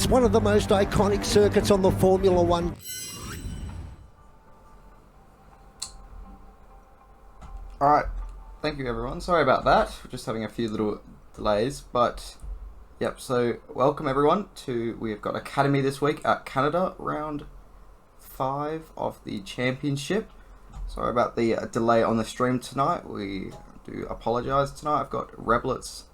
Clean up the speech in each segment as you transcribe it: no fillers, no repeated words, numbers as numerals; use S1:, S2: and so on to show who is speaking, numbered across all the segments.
S1: one of the most iconic circuits on the Formula One.
S2: Alright, thank you everyone. Sorry about that. We're just having a few little delays, but yep, so welcome everyone to, we've got Academy this week at Canada, round 5 of the championship. Sorry about the delay on the stream tonight. We do apologise tonight. I've got Reblets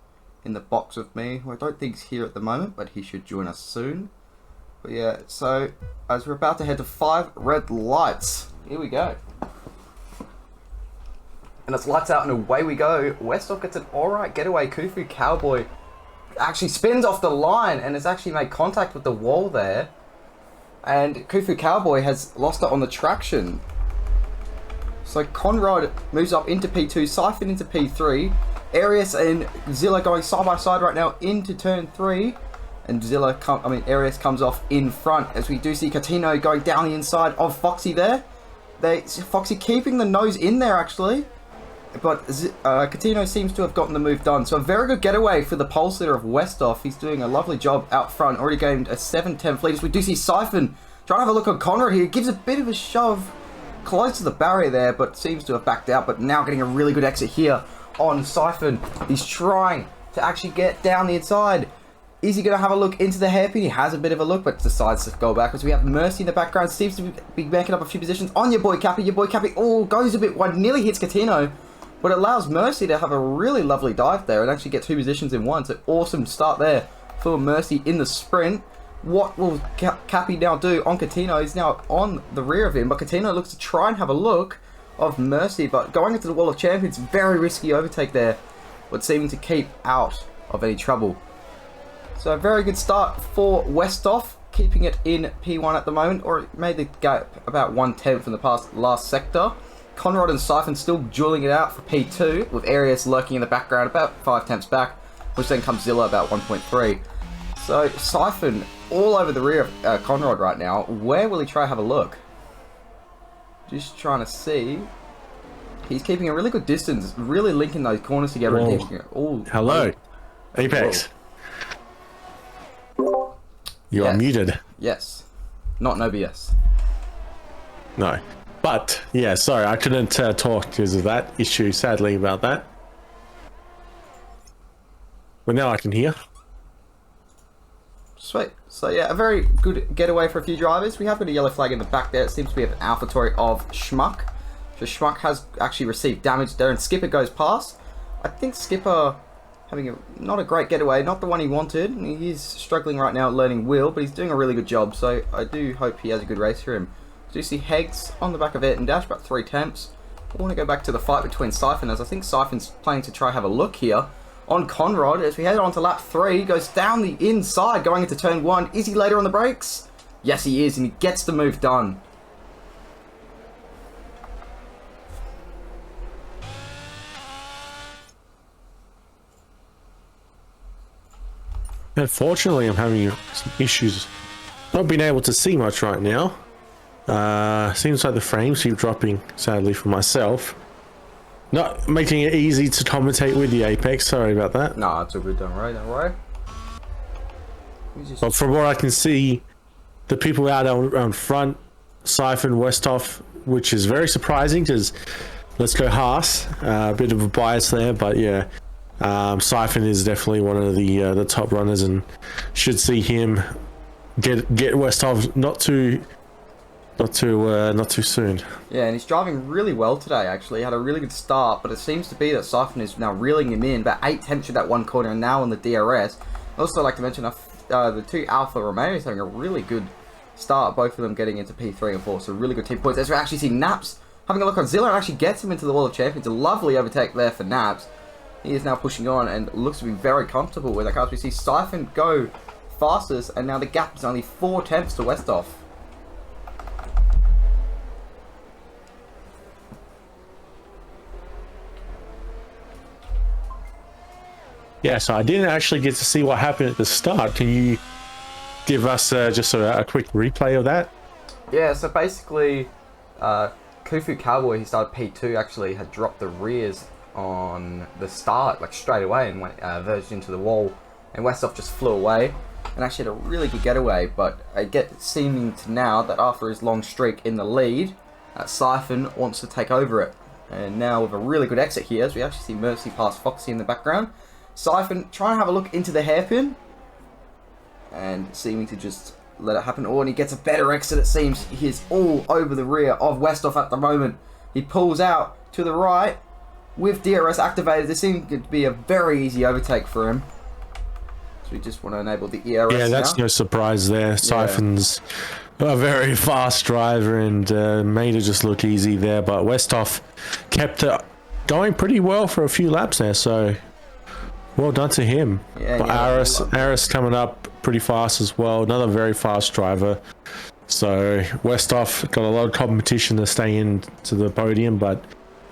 S2: in the box with me, who I don't think is here at the moment, but he should join us soon. But yeah, so as we're about to head to 5 red lights, here we go. And it's lights out and away we go. Westhoff gets an alright getaway. Khufu Cowboy actually spins off the line and has actually made contact with the wall there. And Khufu Cowboy has lost it on the traction. So Conrad moves up into P2, Siphon into P3. Arius and Zilla going side by side right now into turn 3. And Arius comes off in front as we do see Catino going down the inside of Foxy there. Foxy keeping the nose in there actually. But Catino seems to have gotten the move done. So a very good getaway for the pole sitter of Westhoff. He's doing a lovely job out front. Already gained a 7-10 lead. We do see Siphon trying to have a look on Conrad here. Gives a bit of a shove close to the barrier there, but seems to have backed out. But now getting a really good exit here on Siphon. He's trying to actually get down the inside. Is he going to have a look into the hairpin? He has a bit of a look, but decides to go backwards. We have Mercy in the background. Seems to be making up a few positions on your boy Cappy. Your boy Cappy, oh, goes a bit wide. Nearly hits Catino. But it allows Mercy to have a really lovely dive there and actually get 2 positions in one. So awesome start there for Mercy in the sprint. What will Cappy now do on Catino? He's now on the rear of him, but Catino looks to try and have a look of Mercy, but going into the Wall of Champions, very risky overtake there, but seeming to keep out of any trouble. So a very good start for Westhoff, keeping it in P1 at the moment, or it made the gap about 1/10 from the last sector. Conrad and Siphon still dueling it out for P2, with Arius lurking in the background about 5 tenths back, which then comes Zilla about 1.3. So Siphon all over the rear of Conrad right now. Where will he try to have a look? Just trying to see. He's keeping a really good distance, really linking those corners together. And keeping it all.
S3: Hello, Apex.
S2: Whoa.
S3: You are muted.
S2: Yes. Not no BS.
S3: No. But, yeah, sorry, I couldn't talk because of that issue, sadly, about that. But now I can hear.
S2: Sweet. So, yeah, a very good getaway for a few drivers. We have got a yellow flag in the back there. It seems to be an AlphaTauri of Schmuck. So, Schmuck has actually received damage there, and Skipper goes past. I think Skipper having not a great getaway, not the one he wanted. He's struggling right now learning wheel, but he's doing a really good job. So, I do hope he has a good race for him. So you see Heggs on the back of it and Dash about 3 temps. I want to go back to the fight between Siphon, as I think Siphon's planning to try have a look here on Conrad. As we head on to lap 3, goes down the inside going into turn 1. Is he later on the brakes? Yes, he is, and he gets the move done.
S3: Unfortunately, I'm having some issues. Not being able to see much right now. Seems like the frames keep dropping, sadly for myself. Not making it easy to commentate with the Apex, sorry about that.
S2: No, it's all good, don't worry.
S3: But from what I can see, the people out on front, Siphon, Westhoff, which is very surprising because let's go Haas, a bit of a bias there, but yeah, Siphon is definitely one of the top runners and should see him get Westhoff not too soon.
S2: Yeah, and he's driving really well today, actually. He had a really good start, but it seems to be that Siphon is now reeling him in. About 8 tenths of that one corner, and now on the DRS. I'd also like to mention the 2 Alfa Romeos having a really good start, both of them getting into P3 and 4, so really good team points. As we actually see Naps having a look on Zilla and actually gets him into the Wall of Champions. A lovely overtake there for Naps. He is now pushing on and looks to be very comfortable with that car. We see Siphon go fastest, and now the gap is only 4 tenths to Westhoff.
S3: Yeah, so I didn't actually get to see what happened at the start. Can you give us just a quick replay of that?
S2: Yeah, so basically, Khufu Cowboy, he started P2, actually had dropped the rears on the start, like straight away, and went verged into the wall, and Westhoff just flew away. and actually had a really good getaway. But seeming to now that after his long streak in the lead, Siphon wants to take over it. And now with a really good exit here, as we actually see Mercy pass Foxy in the background. Siphon trying to have a look into the hairpin, and seeming to just let it happen. Oh, and he gets a better exit, it seems. He is all over the rear of Westhoff at the moment. He pulls out to the right with DRS activated. This seems to be a very easy overtake for him. So we just want to enable the ERS.
S3: Yeah, that's
S2: now.
S3: no surprise there. Siphon's a very fast driver and made it just look easy there. But Westhoff kept it going pretty well for a few laps there. So well done to him.
S2: Yeah,
S3: but Aris coming up pretty fast as well. Another very fast driver. So Westhoff got a lot of competition to stay into the podium, but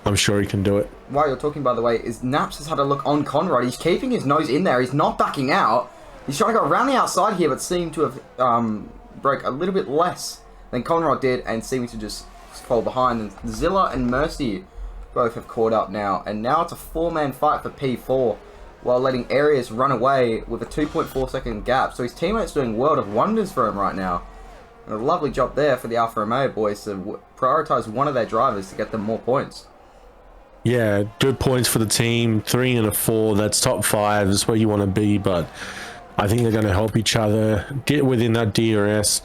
S3: I'm sure he can do it.
S2: While you're talking, by the way, is Naps has had a look on Conrad. He's keeping his nose in there. He's not backing out. He's trying to go around the outside here, but seemed to have broke a little bit less than Conrad did, and seeming to just fall behind. And Zilla and Mercy both have caught up now, and now it's a four-man fight for P4, while letting Arias run away with a 2.4 second gap. So his teammate's doing world of wonders for him right now. And a lovely job there for the Alfa Romeo boys to prioritise one of their drivers to get them more points.
S3: Yeah, good points for the team. 3 and a 4, that's top 5. That's where you want to be, but I think they're going to help each other get within that DRS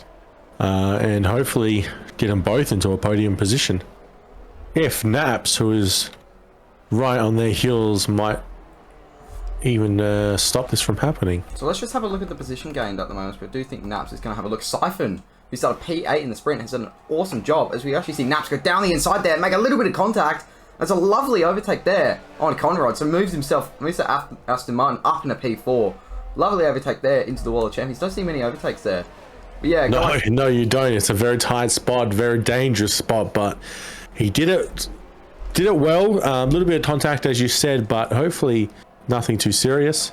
S3: and hopefully get them both into a podium position. If Naps, who is right on their heels, might even stop this from happening.
S2: So let's just have a look at the position gained at the moment. But I do think Naps is going to have a look. Siphon, who started P8 in the sprint, has done an awesome job, as we actually see Naps go down the inside there and make a little bit of contact. That's a lovely overtake there on Conrad. So moves to Aston Martin up in a P4. Lovely overtake there into the wall of champions. Don't see many overtakes there. But yeah,
S3: no, you don't. It's a very tight spot, very dangerous spot, but he did it well. A little bit of contact, as you said, but hopefully nothing too serious.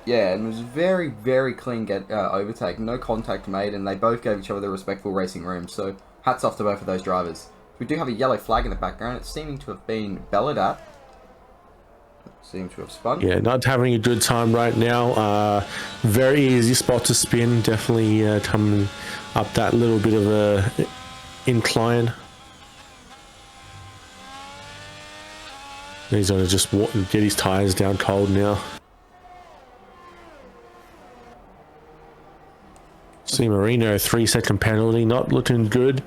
S2: Yeah, and it was very, very clean overtake. No contact made, and they both gave each other the respectful racing room. So hats off to both of those drivers. We do have a yellow flag in the background. It's seeming to have been bellowed at. Seems to have spun. Yeah,
S3: not having a good time right now. Very easy spot to spin. Definitely coming up that little bit of a incline. He's going to just get his tires down cold now. See Marino, 3-second penalty. Not looking good,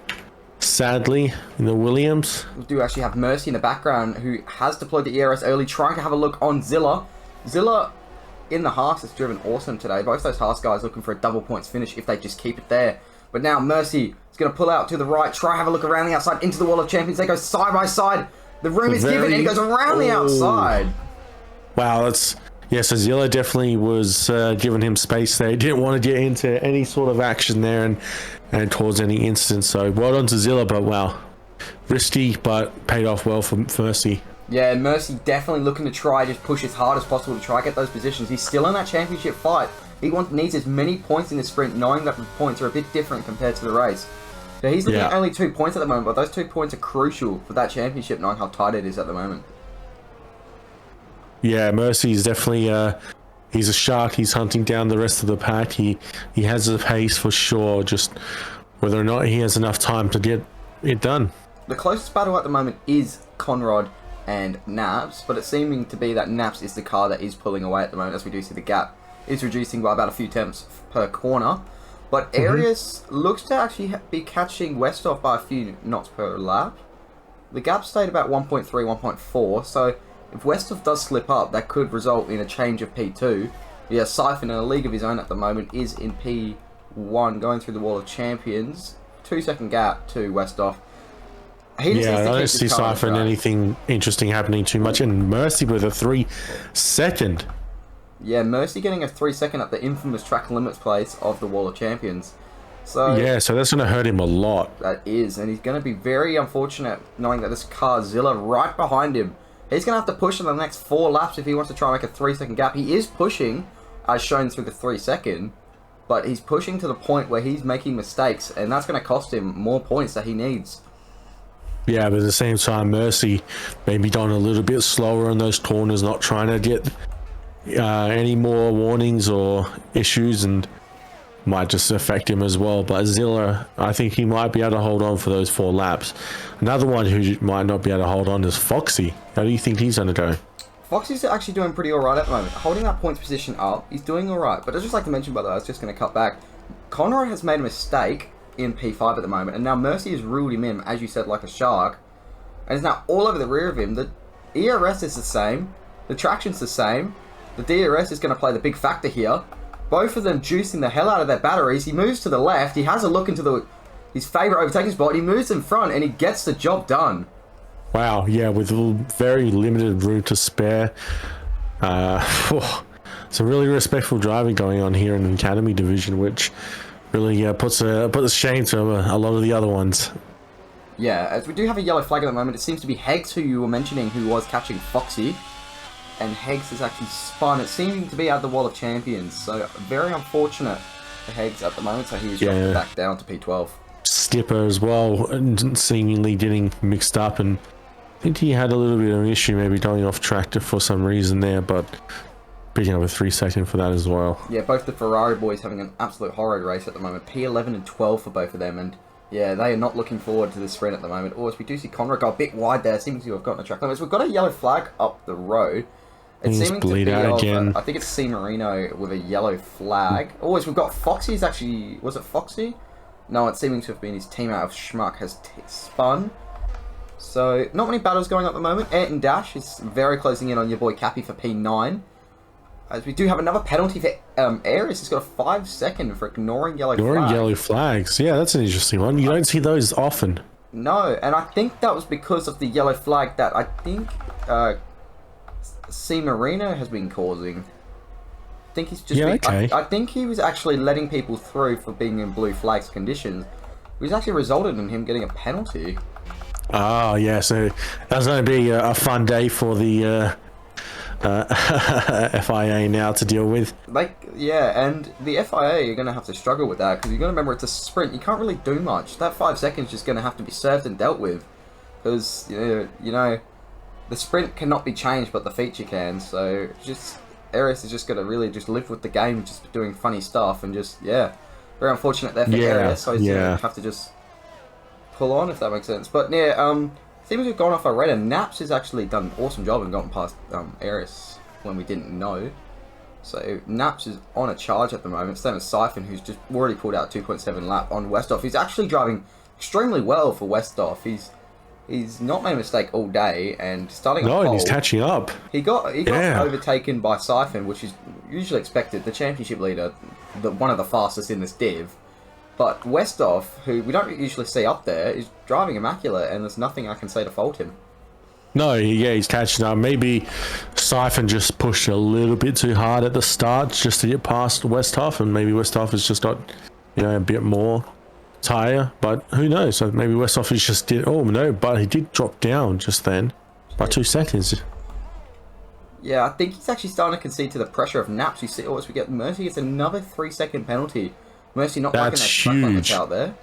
S3: sadly, in the Williams.
S2: We do actually have Mercy in the background, who has deployed the ERS early, trying to have a look on Zilla. Zilla in the Haas has driven awesome today. Both those Haas guys looking for a double points finish if they just keep it there. But now Mercy is going to pull out to the right, try have a look around the outside into the wall of champions. They go side by side. The room is given, and he goes around the outside.
S3: Wow, that's... Yeah, so Zilla definitely was giving him space there. He didn't want to get into any sort of action there and cause any incidents. So well done to Zilla, but wow. Risky, but paid off well for Mercy.
S2: Yeah, Mercy definitely looking to try just push as hard as possible to try get those positions. He's still in that championship fight. He needs as many points in the sprint, knowing that the points are a bit different compared to the race. So he's looking at only 2 points at the moment, but those 2 points are crucial for that championship, knowing how tight it is at the moment.
S3: Yeah, Mercy is definitely he's a shark. He's hunting down the rest of the pack. He has the pace for sure. Just whether or not he has enough time to get it done.
S2: The closest battle at the moment is Conrad and Naps, but it's seeming to be that Naps is the car that is pulling away at the moment, as we do see the gap is reducing by about a few tenths per corner. But Arias looks to actually be catching Westhoff by a few knots per lap. The gap stayed about 1.3, 1.4, so if Westhoff does slip up, that could result in a change of P2. Yeah, Siphon, in a league of his own at the moment, is in P1, going through the wall of champions. 2-second gap to Westhoff.
S3: I don't see Siphon anything interesting happening too much. And Mercy with a 3-second.
S2: Yeah, Mercy getting a 3-second at the infamous track limits place of the wall of champions. So
S3: yeah, so that's going to hurt him a lot.
S2: That is, and he's going to be very unfortunate knowing that this car, Zilla, right behind him. He's going to have to push in the next 4 laps if he wants to try and make a 3-second gap. He is pushing, as shown through the 3-second, but he's pushing to the point where he's making mistakes, and that's going to cost him more points that he needs.
S3: Yeah, but at the same time, Mercy maybe going a little bit slower in those corners, not trying to get any more warnings or issues, and might just affect him as well. But Zilla, I think he might be able to hold on for those 4 laps. Another one who might not be able to hold on is Foxy. How do you think he's going to go?
S2: Foxy's actually doing pretty alright at the moment. Holding that points position up, he's doing alright. But I'd just like to mention, by the way, I was just going to cut back. Conroy has made a mistake in P5 at the moment, and now Mercy has ruled him in, as you said, like a shark. And is now all over the rear of him. The ERS is the same. The traction's the same. The DRS is going to play the big factor here. Both of them juicing the hell out of their batteries. He moves to the left. He has a look into his favourite overtaking spot. He moves in front and he gets the job done.
S3: Wow, yeah, with very limited room to spare. Some really respectful driving going on here in the Academy division, which really puts a shame to a lot of the other ones.
S2: Yeah, as we do have a yellow flag at the moment. It seems to be Heggs, who you were mentioning, who was catching Foxy. And Heggs has actually spun. It seeming to be at the Wall of Champions. So, very unfortunate for Heggs at the moment. So, he's dropped back down to P12.
S3: Skipper as well, seemingly getting mixed up. And I think he had a little bit of an issue, maybe going off track for some reason there. But picking up a 3-second for that as well.
S2: Yeah, both the Ferrari boys having an absolute horrid race at the moment. P11 and 12 for both of them. And yeah, they are not looking forward to the sprint at the moment. Or as we do see Conrad go a bit wide there. Seems to have gotten a track limits. We've got a yellow flag up the road. It's seeming to be again. I think it's C Marino with a yellow flag. Oh, we've got Foxy's actually... Was it Foxy? No, it's seeming to have been his teammate of Schmuck has spun. So, not many battles going on at the moment. Ayrton Dash is very closing in on your boy Cappy for P9. As we do have another penalty for Aries. He's got a 5-second for ignoring yellow flags. Ignoring
S3: yellow flags. Yeah, that's an interesting one. You don't see those often.
S2: No, and I think that was because of the yellow flag that I think... C Marino has been causing. I think he's just I think he was actually letting people through for being in blue flags conditions, which actually resulted in him getting a penalty.
S3: Oh yeah, so that's going to be a fun day for the FIA now to deal with.
S2: And the FIA are going to have to struggle with that, because you've got to remember it's a sprint. You can't really do much. That 5 seconds is just going to have to be served and dealt with, because you know. The sprint cannot be changed, but the feature can. So, Aries is just going to really just live with the game, just doing funny stuff, and just, very unfortunate there for Aries. So he's going to have to just pull on, if that makes sense. But seems we've gone off our radar. Naps has actually done an awesome job and gotten past Aries when we didn't know. So Naps is on a charge at the moment. Same as Siphon, who's just already pulled out 2.7 lap on Westhoff. He's actually driving extremely well for Westhoff. He's not made a mistake all day, and starting
S3: and he's catching up.
S2: He got overtaken by Siphon, which is usually expected. The championship leader, one of the fastest in this div. But Westhoff, who we don't usually see up there, is driving immaculate, and there's nothing I can say to fault him.
S3: No, he's catching up. Maybe Siphon just pushed a little bit too hard at the start just to get past Westhoff, and maybe Westhoff has just got a bit more tire, but who knows? So maybe Westhoff is just but he did drop down just then by 2 seconds.
S2: Yeah, I think he's actually starting to concede to the pressure of Naps. You see, as we get Mercy gets another 3-second penalty. Mercy not breaking that track limits out there.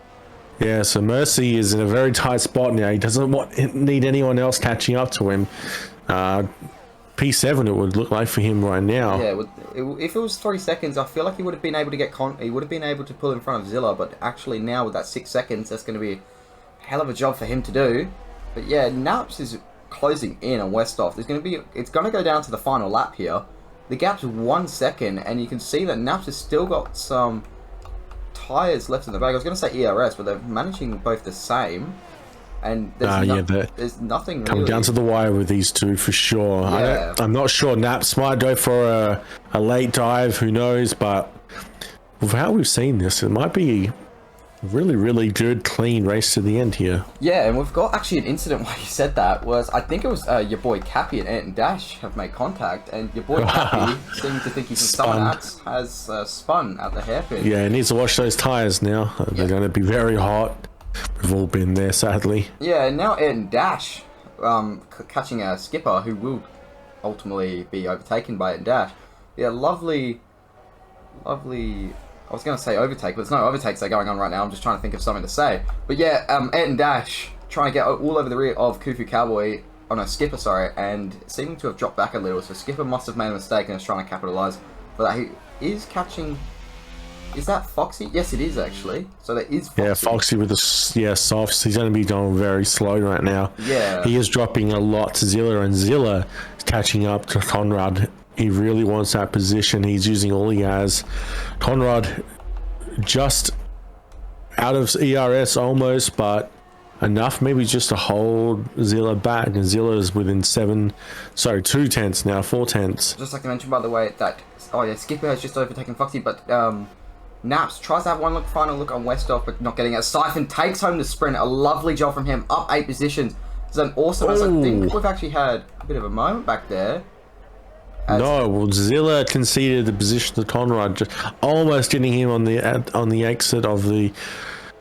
S3: Yeah, so Mercy is in a very tight spot now. He doesn't need anyone else catching up to him. P7 it would look like for him right now.
S2: Yeah, if it was 3 seconds, I feel like he would have been able to pull in front of Zilla, but actually now with that 6 seconds, that's going to be a hell of a job for him to do. But yeah, Naps is closing in on Westhoff. It's going to go down to the final lap here. The gap's 1 second, and you can see that Naps has still got some tires left in the bag. I was going to say ERS, but they're managing both the same. And there's nothing
S3: coming down to the wire with these two for sure.
S2: Yeah.
S3: I'm not sure. Naps might go for a late dive. Who knows? But with how we've seen this, it might be a really, really good, clean race to the end here.
S2: Yeah, and we've got actually an incident where you said that was, I think it was your boy Cappy and Ayrton Dash have made contact, and your boy Cappy seemed to think he's someone else has spun at the hairpin.
S3: Yeah, he needs to wash those tires now. They're going to be very hot. We've all been there, sadly.
S2: Yeah, and now Ayrton Dash catching a skipper who will ultimately be overtaken by Ayrton Dash. Yeah, lovely. I was going to say overtake, but there's no overtakes that are going on right now. I'm just trying to think of something to say. But yeah, Ayrton Dash trying to get all over the rear of Kufu Cowboy. oh no, Skipper, sorry, and seeming to have dropped back a little. So Skipper must have made a mistake and is trying to capitalise. But he is catching. Is that Foxy? Yes, it is actually. So there is Foxy.
S3: Yeah, Foxy with the softs. He's going to be going very slow right now.
S2: Yeah.
S3: He is dropping a lot to Zilla, and Zilla is catching up to Conrad. He really wants that position. He's using all he has. Conrad just out of ERS almost, but enough maybe just to hold Zilla back. And Zilla is within 2 tenths now, 4 tenths.
S2: Just like I mentioned, by the way, that Skipper has just overtaken Foxy, but Naps tries to have one final look on Westhoff, but not getting it. Siphon takes home the sprint. A lovely job from him, up 8 positions. It's an awesome. As I think we've actually had a bit of a moment back there.
S3: No, well, Zilla conceded the position to Conrad, just almost getting him on the exit of the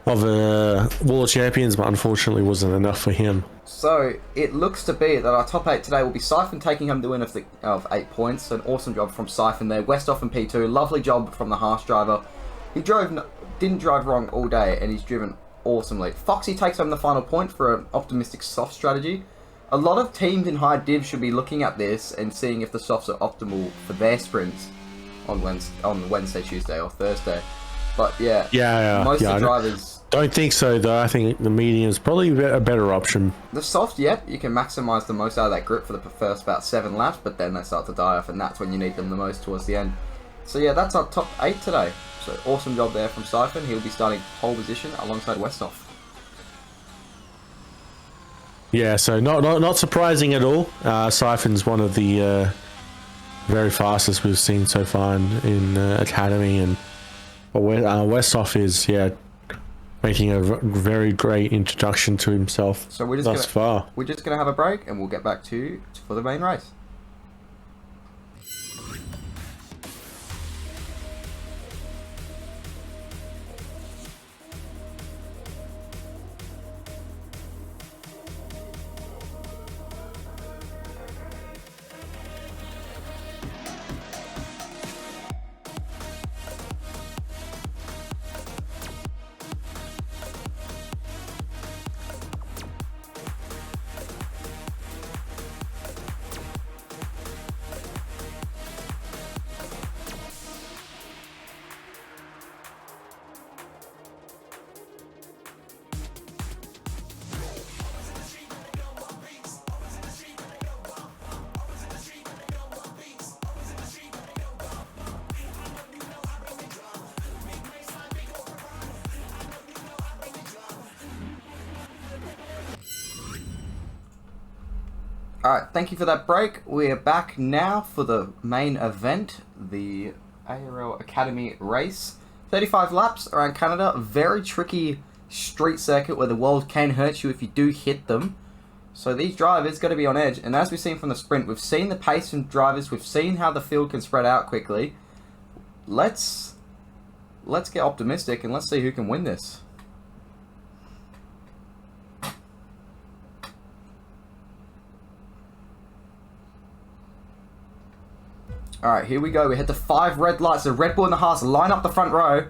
S3: Wall of Champions, but unfortunately wasn't enough for him.
S2: So it looks to be that our top 8 today will be Siphon taking home the win of 8 points. So an awesome job from Siphon there. Westhoff in P2, lovely job from the Haas driver. He didn't drive wrong all day, and he's driven awesomely. Foxy takes home the final point for an optimistic soft strategy. A lot of teams in high div should be looking at this and seeing if the softs are optimal for their sprints on Wednesday, Tuesday, or Thursday. But yeah, most of the drivers
S3: don't think so though. I think the medium is probably a better option.
S2: The soft, yep, you can maximise the most out of that grip for the first about 7 laps, but then they start to die off, and that's when you need them the most towards the end. So yeah, that's our top 8 today. So awesome job there from Siphon. He'll be starting pole position alongside Westhoff.
S3: Yeah, so not surprising at all. Siphon's one of the very fastest we've seen so far in Academy, and Westhoff is making a very great introduction to himself.
S2: So we're just gonna have a break, and we'll get back to you for the main race. Alright, thank you for that break. We're back now for the main event, the ARL Academy race. 35 laps around Canada, very tricky street circuit where the walls can hurt you if you do hit them. So these drivers got to be on edge, and as we've seen from the sprint, we've seen the pace from drivers, we've seen how the field can spread out quickly. Let's get optimistic and let's see who can win this. Alright, here we go. We hit the 5 red lights. The Red Bull and the Haas line up the front row.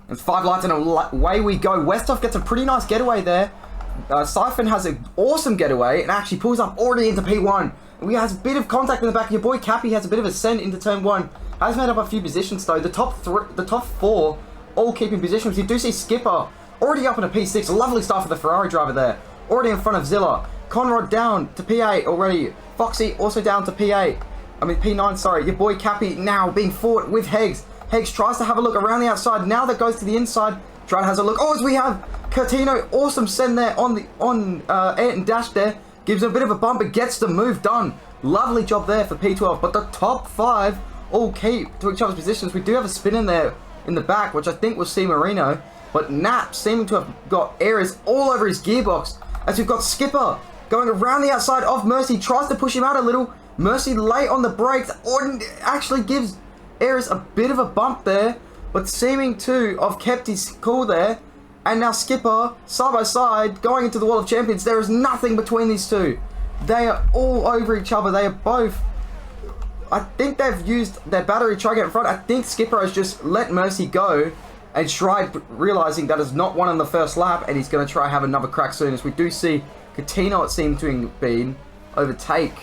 S2: It's 5 lights and away we go. Westhoff gets a pretty nice getaway there. Siphon has an awesome getaway and actually pulls up already into P1. We has a bit of contact in the back. Your boy Cappy has a bit of ascent into turn 1. Has made up a few positions though. The top 4 all keeping positions. You do see Skipper already up in a P6. A lovely start for the Ferrari driver there. Already in front of Zilla. Conrad down to P8 already. Foxy also down to P8. I mean P9, sorry. Your boy Cappy now being fought with Heggs. Heggs tries to have a look around the outside. Now that goes to the inside. Dran has a look. Oh, as we have Curtino. Awesome send there on Ayrton Dash there. Gives him a bit of a bump. It gets the move done. Lovely job there for P12. But the top 5 all keep to each other's positions. We do have a spin in there in the back, which I think was C Marino. But Nap seeming to have got areas all over his gearbox. As we've got Skipper going around the outside of Mercy. Tries to push him out a little. Mercy late on the brakes, actually gives Aries a bit of a bump there, but seeming to have kept his cool there. And now Skipper, side by side, going into the Wall of Champions. There is nothing between these two. They are all over each other. They are both... I think they've used their battery to try to get in front. I think Skipper has just let Mercy go and tried realising that is not one on the first lap, and he's going to try have another crack soon, as we do see Coutinho, it seemed to have been, overtake.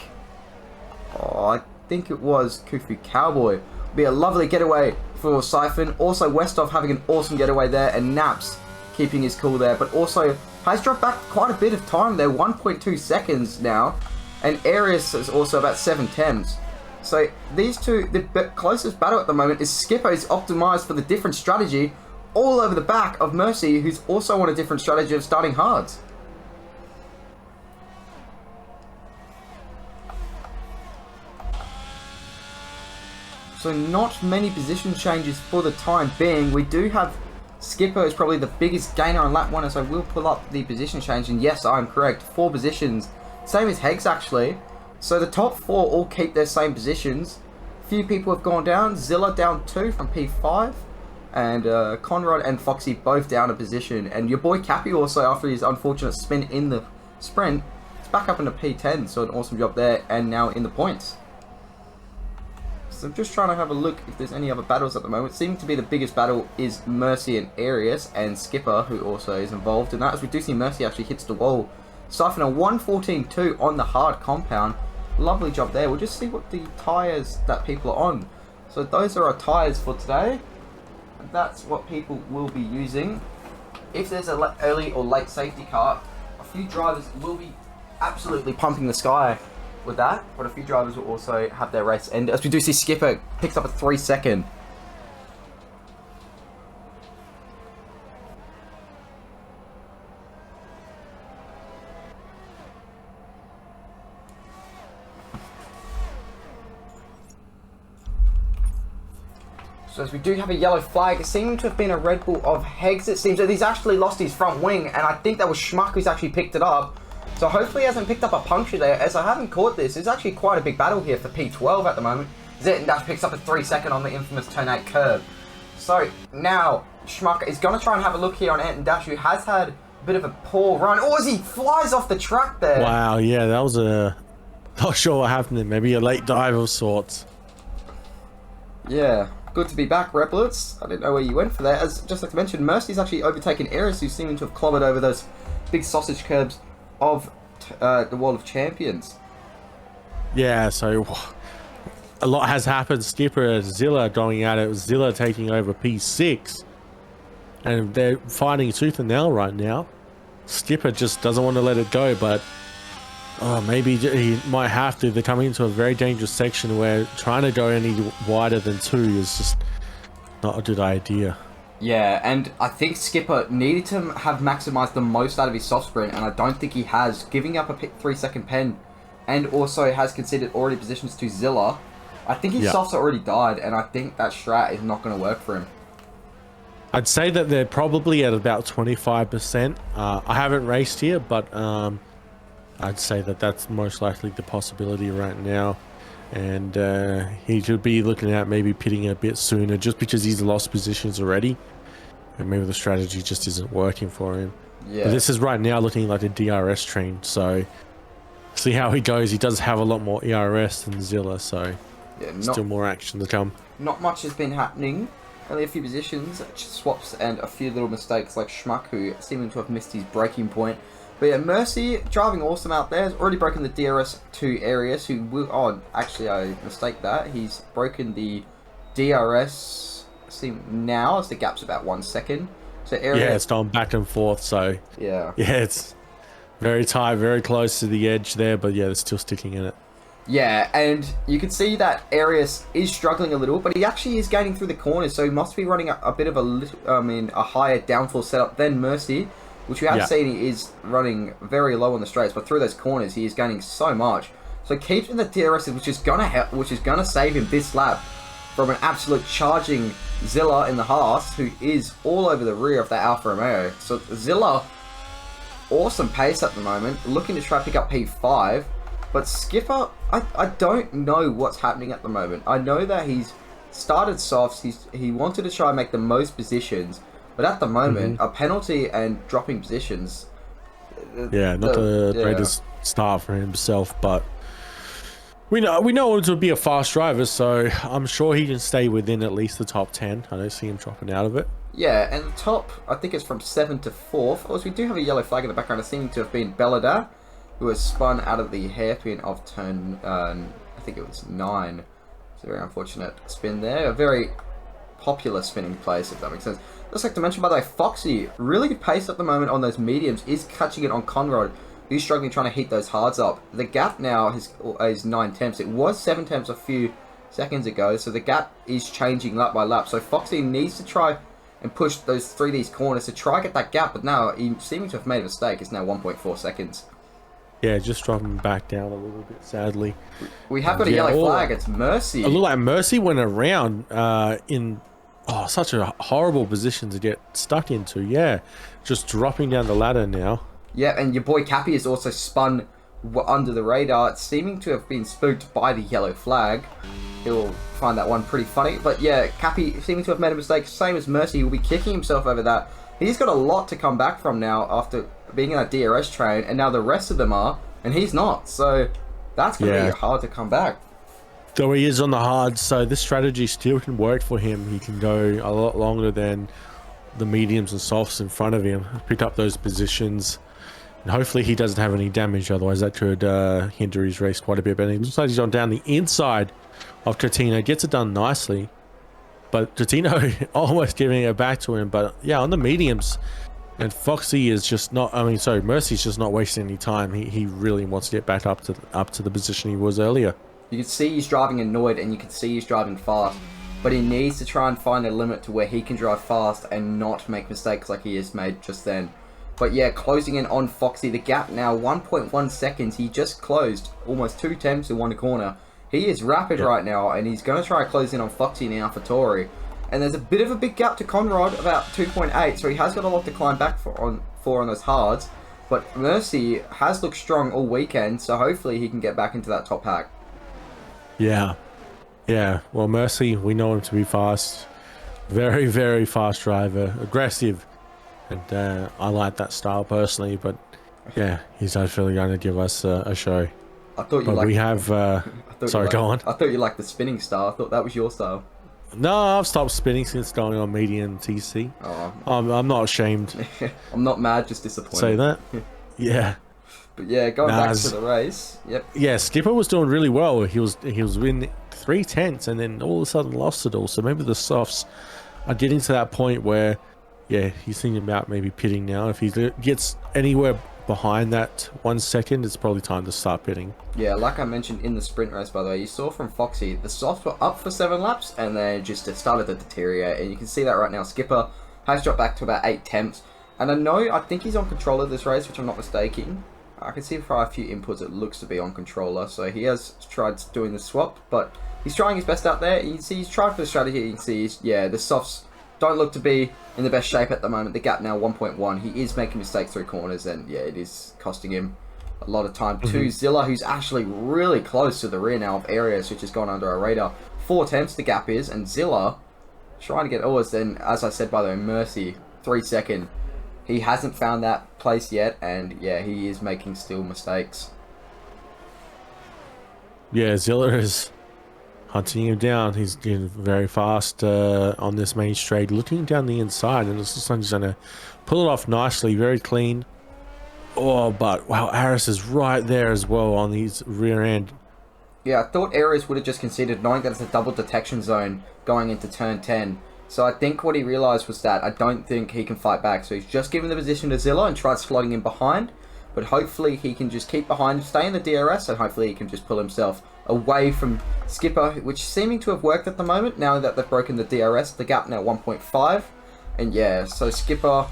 S2: Oh, I think it was Kufu Cowboy. Be a lovely getaway for Siphon. Also, Westhoff having an awesome getaway there, and Naps keeping his cool there, but also has dropped back quite a bit of time there, 1.2 seconds now, and Arius is also about 7 tenths. So these two, the closest battle at the moment is Skipper, who's optimized for the different strategy all over the back of Mercy, who's also on a different strategy of starting hards. So not many position changes for the time being. We do have Skipper is probably the biggest gainer on lap 1, as I will pull up the position change, and yes, I'm correct, 4 positions. Same as Hegs actually. So the top 4 all keep their same positions. Few people have gone down. Zilla down 2 from P5, and Conrad and Foxy both down a position. And your boy Cappy also, after his unfortunate spin in the sprint, is back up into P10, so an awesome job there, and now in the points. So I'm just trying to have a look if there's any other battles at the moment. Seeming to be the biggest battle is Mercy and Arius, and Skipper, who also is involved in that, as we do see Mercy actually hits the wall. Siphon a 114.2 on the hard compound. Lovely job there. We'll just see what the tyres that people are on. So those are our tyres for today. And that's what people will be using. If there's an early or late safety car, a few drivers will be absolutely pumping the sky with that, but a few drivers will also have their race end, as we do see Skipper picks up a 3-second. So as we do have a yellow flag, it seemed to have been a Red Bull of Hegs. It seems that he's actually lost his front wing, and I think that was Schmuck who's actually picked it up. So hopefully he hasn't picked up a puncture there, as I haven't caught this. It's actually quite a big battle here for P12 at the moment. Zet and Dash picks up a 3-second on the infamous turn 8 curve. So now Schmuck is going to try and have a look here on Ant and Dash, who has had a bit of a poor run. Oh, as he flies off the track there.
S3: Wow, yeah, that was a... Not sure what happened there. Maybe a late dive of sorts.
S2: Yeah, good to be back, Replets. I didn't know where you went for that. As just like I mentioned, Mercy's actually overtaken Eris, who seem to have clobbered over those big sausage curbs of the Wall of Champions.
S3: Yeah, so a lot has happened. Skipper and Zilla going at it. Zilla taking over P6, and they're fighting tooth and nail right now. Skipper just doesn't want to let it go, but maybe he might have to. They're coming into a very dangerous section where trying to go any wider than 2 is just not a good idea.
S2: Yeah, and I think Skipper needed to have maximised the most out of his soft sprint, and I don't think he has. Giving up a 3-second pen, and also has conceded already positions to Zilla. I think his softs are already died, and I think that strat is not going to work for him.
S3: I'd say that they're probably at about 25%. I haven't raced here, but I'd say that that's most likely the possibility right now. And he should be looking at maybe pitting a bit sooner, just because he's lost positions already, and maybe the strategy just isn't working for him. Yeah. But this is right now looking like a DRS train, so see how he goes. He does have a lot more ERS than Zilla, so yeah, still more action to come. Not
S2: much has been happening. Only a few positions, swaps, and a few little mistakes like Schmuck, who seeming to have missed his braking point. But yeah, Mercy, driving awesome out there, has already broken the DRS to Arius, who will... Oh, actually, I mistake that. He's broken the DRS now, as the gap's about 1 second. So Arius... Yeah,
S3: it's gone back and forth, so...
S2: Yeah.
S3: Yeah, it's very tight, very close to the edge there, but yeah, they're still sticking in it.
S2: Yeah, and you can see that Arius is struggling a little, but he actually is gaining through the corners, so he must be running a bit of a higher downforce setup than Mercy, which we have seen he is running very low on the straights, but through those corners he is gaining so much. So keeps in the DRS, which is gonna save him this lap from an absolute charging Zilla in the Haas, who is all over the rear of that Alfa Romeo. So Zilla, awesome pace at the moment, looking to try to pick up P5, but Skipper, I don't know what's happening at the moment. I know that he's started softs, he wanted to try and make the most positions, but at the moment, a penalty and dropping positions...
S3: Yeah, not the greatest start for himself, but we know him to be a fast driver, so I'm sure he can stay within at least the top 10. I don't see him dropping out of it.
S2: Yeah, and the top, I think it's from 7th to 4th. Of course, we do have a yellow flag in the background. It seems to have been Belladar. who was spun out of the hairpin of turn, I think it was 9. It's a very unfortunate spin there. A very popular spinning place, if that makes sense. Just like to mention, by the way, Foxy, really good pace at the moment on those mediums, is catching it on Conrad, who's struggling trying to heat those hards up. The gap now is 9 tenths. It was 7 tenths a few seconds ago, so the gap is changing lap by lap. So Foxy needs to try and push those 3Ds corners to try and get that gap, but now he seeming to have made a mistake. It's now 1.4 seconds.
S3: Yeah, just dropping back down a little bit, sadly.
S2: We have got a yellow flag. It's Mercy.
S3: It looked like Mercy went around in such a horrible position to get stuck into. Yeah, just dropping down the ladder now. Yeah,
S2: and your boy Cappy is also spun under the radar, seeming to have been spooked by the yellow flag. He'll find that one pretty funny. But yeah, Cappy seeming to have made a mistake, same as Mercy. He'll be kicking himself over that. He's got a lot to come back from now after being in a DRS train, and now the rest of them are, and he's not. So that's going to be hard to come back.
S3: Though he is on the hard, so this strategy still can work for him. He can go a lot longer than the mediums and softs in front of him, pick up those positions, and hopefully he doesn't have any damage, otherwise that could hinder his race quite a bit. But it looks like he's on down the inside of Totino, gets it done nicely, but Totino almost giving it back to him. But yeah, on the mediums, and Foxy is just not, Mercy's just not wasting any time. He really wants to get back up to the position he was earlier.
S2: You can see he's driving annoyed, and you can see he's driving fast, but he needs to try and find a limit to where he can drive fast and not make mistakes like he has made just then. But yeah, closing in on Foxy, the gap now 1.1 seconds. He just closed almost 2 tenths in one corner. He is rapid right now, and he's going to try to close in on Foxy in the AlphaTauri. And there's a bit of a big gap to Conrad, about 2.8, so he has got a lot to climb back for on those hards. But Mercy has looked strong all weekend, so hopefully he can get back into that top pack.
S3: Yeah. Well, Mercy, we know him to be fast. Very, very fast driver. Aggressive. And I like that style personally, but yeah, he's hopefully going to give us a show.
S2: I thought you
S3: but
S2: liked...
S3: we have... sorry, go on.
S2: I thought you liked the spinning style. I thought that was your style.
S3: No, I've stopped spinning since going on medium TC.
S2: Oh.
S3: I'm not ashamed.
S2: I'm not mad, just disappointed.
S3: Say that? Yeah.
S2: But yeah, going back to the race. Yep.
S3: Yeah, Skipper was doing really well. He was winning 3 tenths and then all of a sudden lost it all. So maybe the softs are getting to that point where, yeah, he's thinking about maybe pitting now. If he gets anywhere behind that 1 second, it's probably time to start pitting.
S2: Yeah, like I mentioned in the sprint race, by the way, you saw from Foxy, the softs were up for 7 laps and then just started to deteriorate. And you can see that right now. Skipper has dropped back to about 8 tenths. And I think he's on control of this race, which I'm not mistaken. I can see from a few inputs it looks to be on controller, so he has tried doing the swap, but he's trying his best out there. You can see he's tried for the strategy. You can see, the softs don't look to be in the best shape at the moment. The gap now 1.1. He is making mistakes through corners, and yeah, it is costing him a lot of time. To Zilla, who's actually really close to the rear now of Arias, which has gone under our radar. 4 tenths the gap is, and Zilla trying to get ours. Then, as I said, by the way, Mercy 3 second. He hasn't found that place yet, and yeah, he is making still mistakes.
S3: Yeah, Zilla is hunting him down. He's getting very fast on this main straight, looking down the inside, and it's just going to pull it off nicely, very clean. Oh, but wow, Aris is right there as well on his rear end.
S2: Yeah, I thought Arias would have just conceded, knowing that it's a double detection zone going into turn 10. So I think what he realised was that I don't think he can fight back. So he's just given the position to Zilla and tried slotting him behind. But hopefully he can just keep behind, stay in the DRS, and hopefully he can just pull himself away from Skipper, which seeming to have worked at the moment. Now that they've broken the DRS, the gap now 1.5. And yeah, so Skipper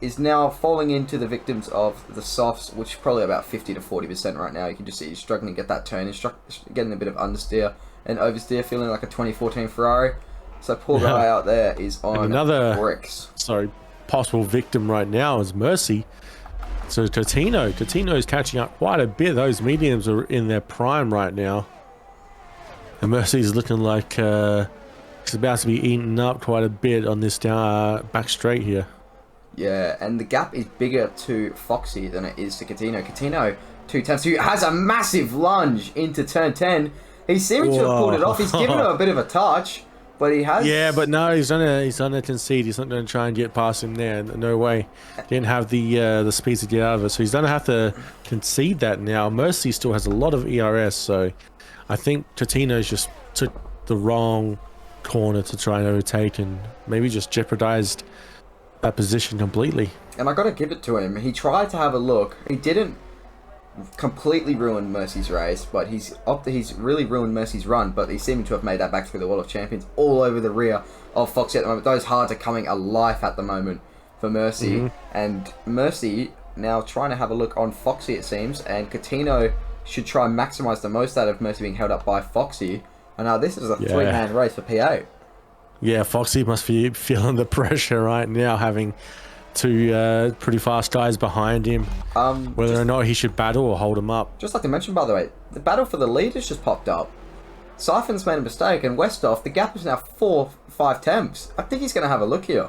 S2: is now falling into the victims of the softs, which is probably about 50 to 40% right now. You can just see he's struggling to get that turn. He's getting a bit of understeer and oversteer, feeling like a 2014 Ferrari. So poor guy out there is on
S3: another
S2: bricks.
S3: Sorry, possible victim right now is Mercy. So Totino is catching up quite a bit. Those mediums are in their prime right now. And Mercy's looking like he's about to be eaten up quite a bit on this back straight here.
S2: Yeah, and the gap is bigger to Foxy than it is to Coutinho. Coutinho, 2 tenths, who has a massive lunge into turn 10. He seems to have pulled it off. He's given him a bit of a touch. But he has.
S3: Yeah, but no, he's gonna concede. He's not gonna try and get past him there. No way. Didn't have the speed to get out of it, so he's gonna have to concede that now. Mercy still has a lot of ERS, so I think Totino's just took the wrong corner to try and overtake, and maybe just jeopardized that position completely.
S2: And I gotta give it to him. He tried to have a look. He didn't completely ruin Mercy's race, but he's really ruined Mercy's run, but he seemed to have made that back through the Wall of Champions all over the rear of Foxy at the moment. Those hards are coming alive at the moment for Mercy, and Mercy now trying to have a look on Foxy, it seems, and Coutinho should try and maximise the most out of Mercy being held up by Foxy. And now this is a three-man race for P8.
S3: Yeah, Foxy must be feeling the pressure right now, having two pretty fast guys behind him, whether or not he should battle or hold him up.
S2: Just like to mention, by the way, the battle for the lead has just popped up. Siphon's made a mistake, and Westhoff, the gap is now 4-5 temps. I think he's going to have a look here.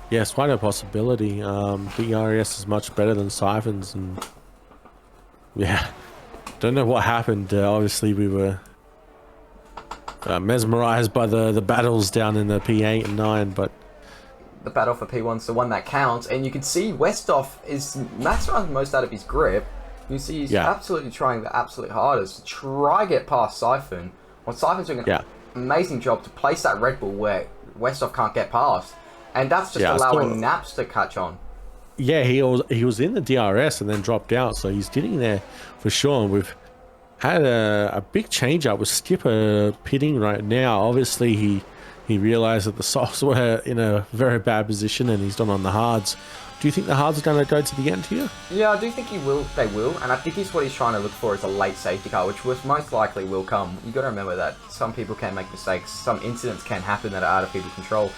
S3: Yeah, it's quite a possibility. The ERS is much better than Siphon's, and yeah, don't know what happened. Obviously, we were mesmerized by the battles down in the P8 and 9, but
S2: the battle for P1's the one that counts, and you can see Westhoff is maximising most out of his grip. You see he's absolutely trying the absolute hardest to try get past Siphon. Well, Siphon's doing an amazing job to place that Red Bull where Westhoff can't get past, and that's just allowing Naps to catch on.
S3: Yeah, he was in the DRS and then dropped out, so he's getting there for sure. And we've had a big change up with Skipper pitting right now. Obviously, he realised that the softs were in a very bad position, and he's done on the hards. Do you think the hards are going to go to the end here?
S2: Yeah, I do think they will, and I think what he's trying to look for is a late safety car, which most likely will come. You got to remember that some people can make mistakes, some incidents can happen that are out of people's control,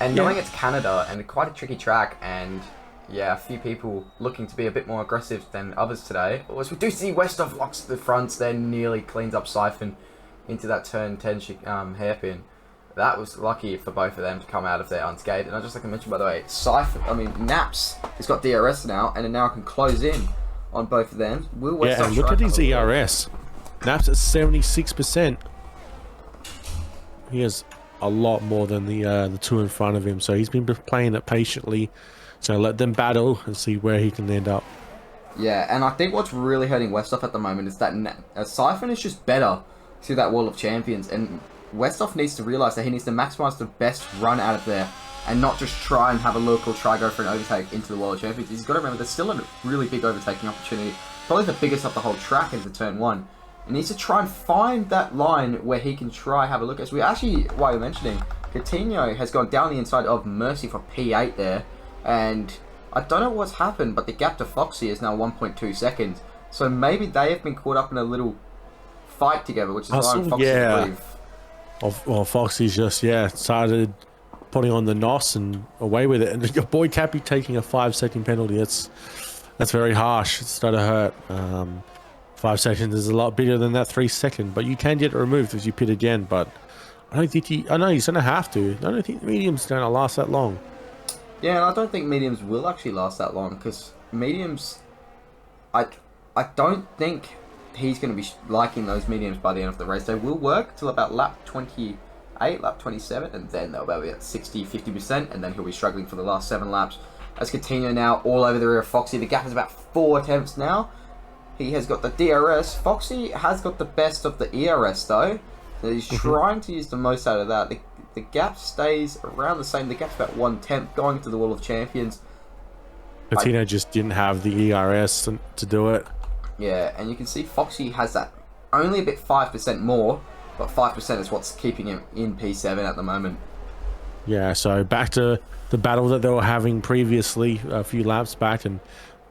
S2: and knowing it's Canada and quite a tricky track, and yeah, a few people looking to be a bit more aggressive than others today. As we do see Westhoff locks the fronts, then nearly cleans up Siphon into that turn 10 hairpin. That was lucky for both of them to come out of there unscathed. And I just like to mention, by the way, Naps has got DRS now, and now can close in on both of them.
S3: Yeah, and look at his ERS. Naps at 76%. He has a lot more than the two in front of him, so he's been playing it patiently. So let them battle and see where he can end up.
S2: Yeah, and I think what's really hurting Westhoff at the moment is that Siphon is just better through that Wall of Champions, and Westhoff needs to realise that he needs to maximise the best run out of there and not just try and have a look or try go for an overtake into the Wall of Champions. He's got to remember there's still a really big overtaking opportunity, probably the biggest of the whole track into turn 1. He needs to try and find that line where he can try have a look. As we actually, while you're mentioning, Coutinho has gone down the inside of Mercy for P8 there, and I don't know what's happened, but the gap to Foxy is now 1.2 seconds. So maybe they have been caught up in a little fight together, which is why Foxy believe.
S3: Well, Foxy's just started putting on the NOS and away with it, and your boy Cappy taking a 5-second penalty. That's very harsh. It's starting to hurt. 5 seconds is a lot bigger than that 3 second, but you can get it removed if you pit again. But I don't think I know he's gonna have to. I don't think the medium's gonna last that long.
S2: Yeah, and I don't think mediums will actually last that long, because mediums, I don't think he's going to be liking those mediums by the end of the race. They will work till about lap 28, lap 27, and then they'll be at 60-50%, and then he'll be struggling for the last 7 laps. As Coutinho now all over the rear of Foxy, the gap is about 4 attempts now. He has got the DRS. Foxy has got the best of the ERS though, so he's trying to use the most out of that. The gap stays around the same. The gap's about 1 tenth going to the Wall of Champions.
S3: Coutinho just didn't have the ERS to do it.
S2: Yeah, and you can see Foxy has that only a bit 5% more, but 5% is what's keeping him in P7 at the moment.
S3: Yeah, so back to the battle that they were having previously a few laps back, and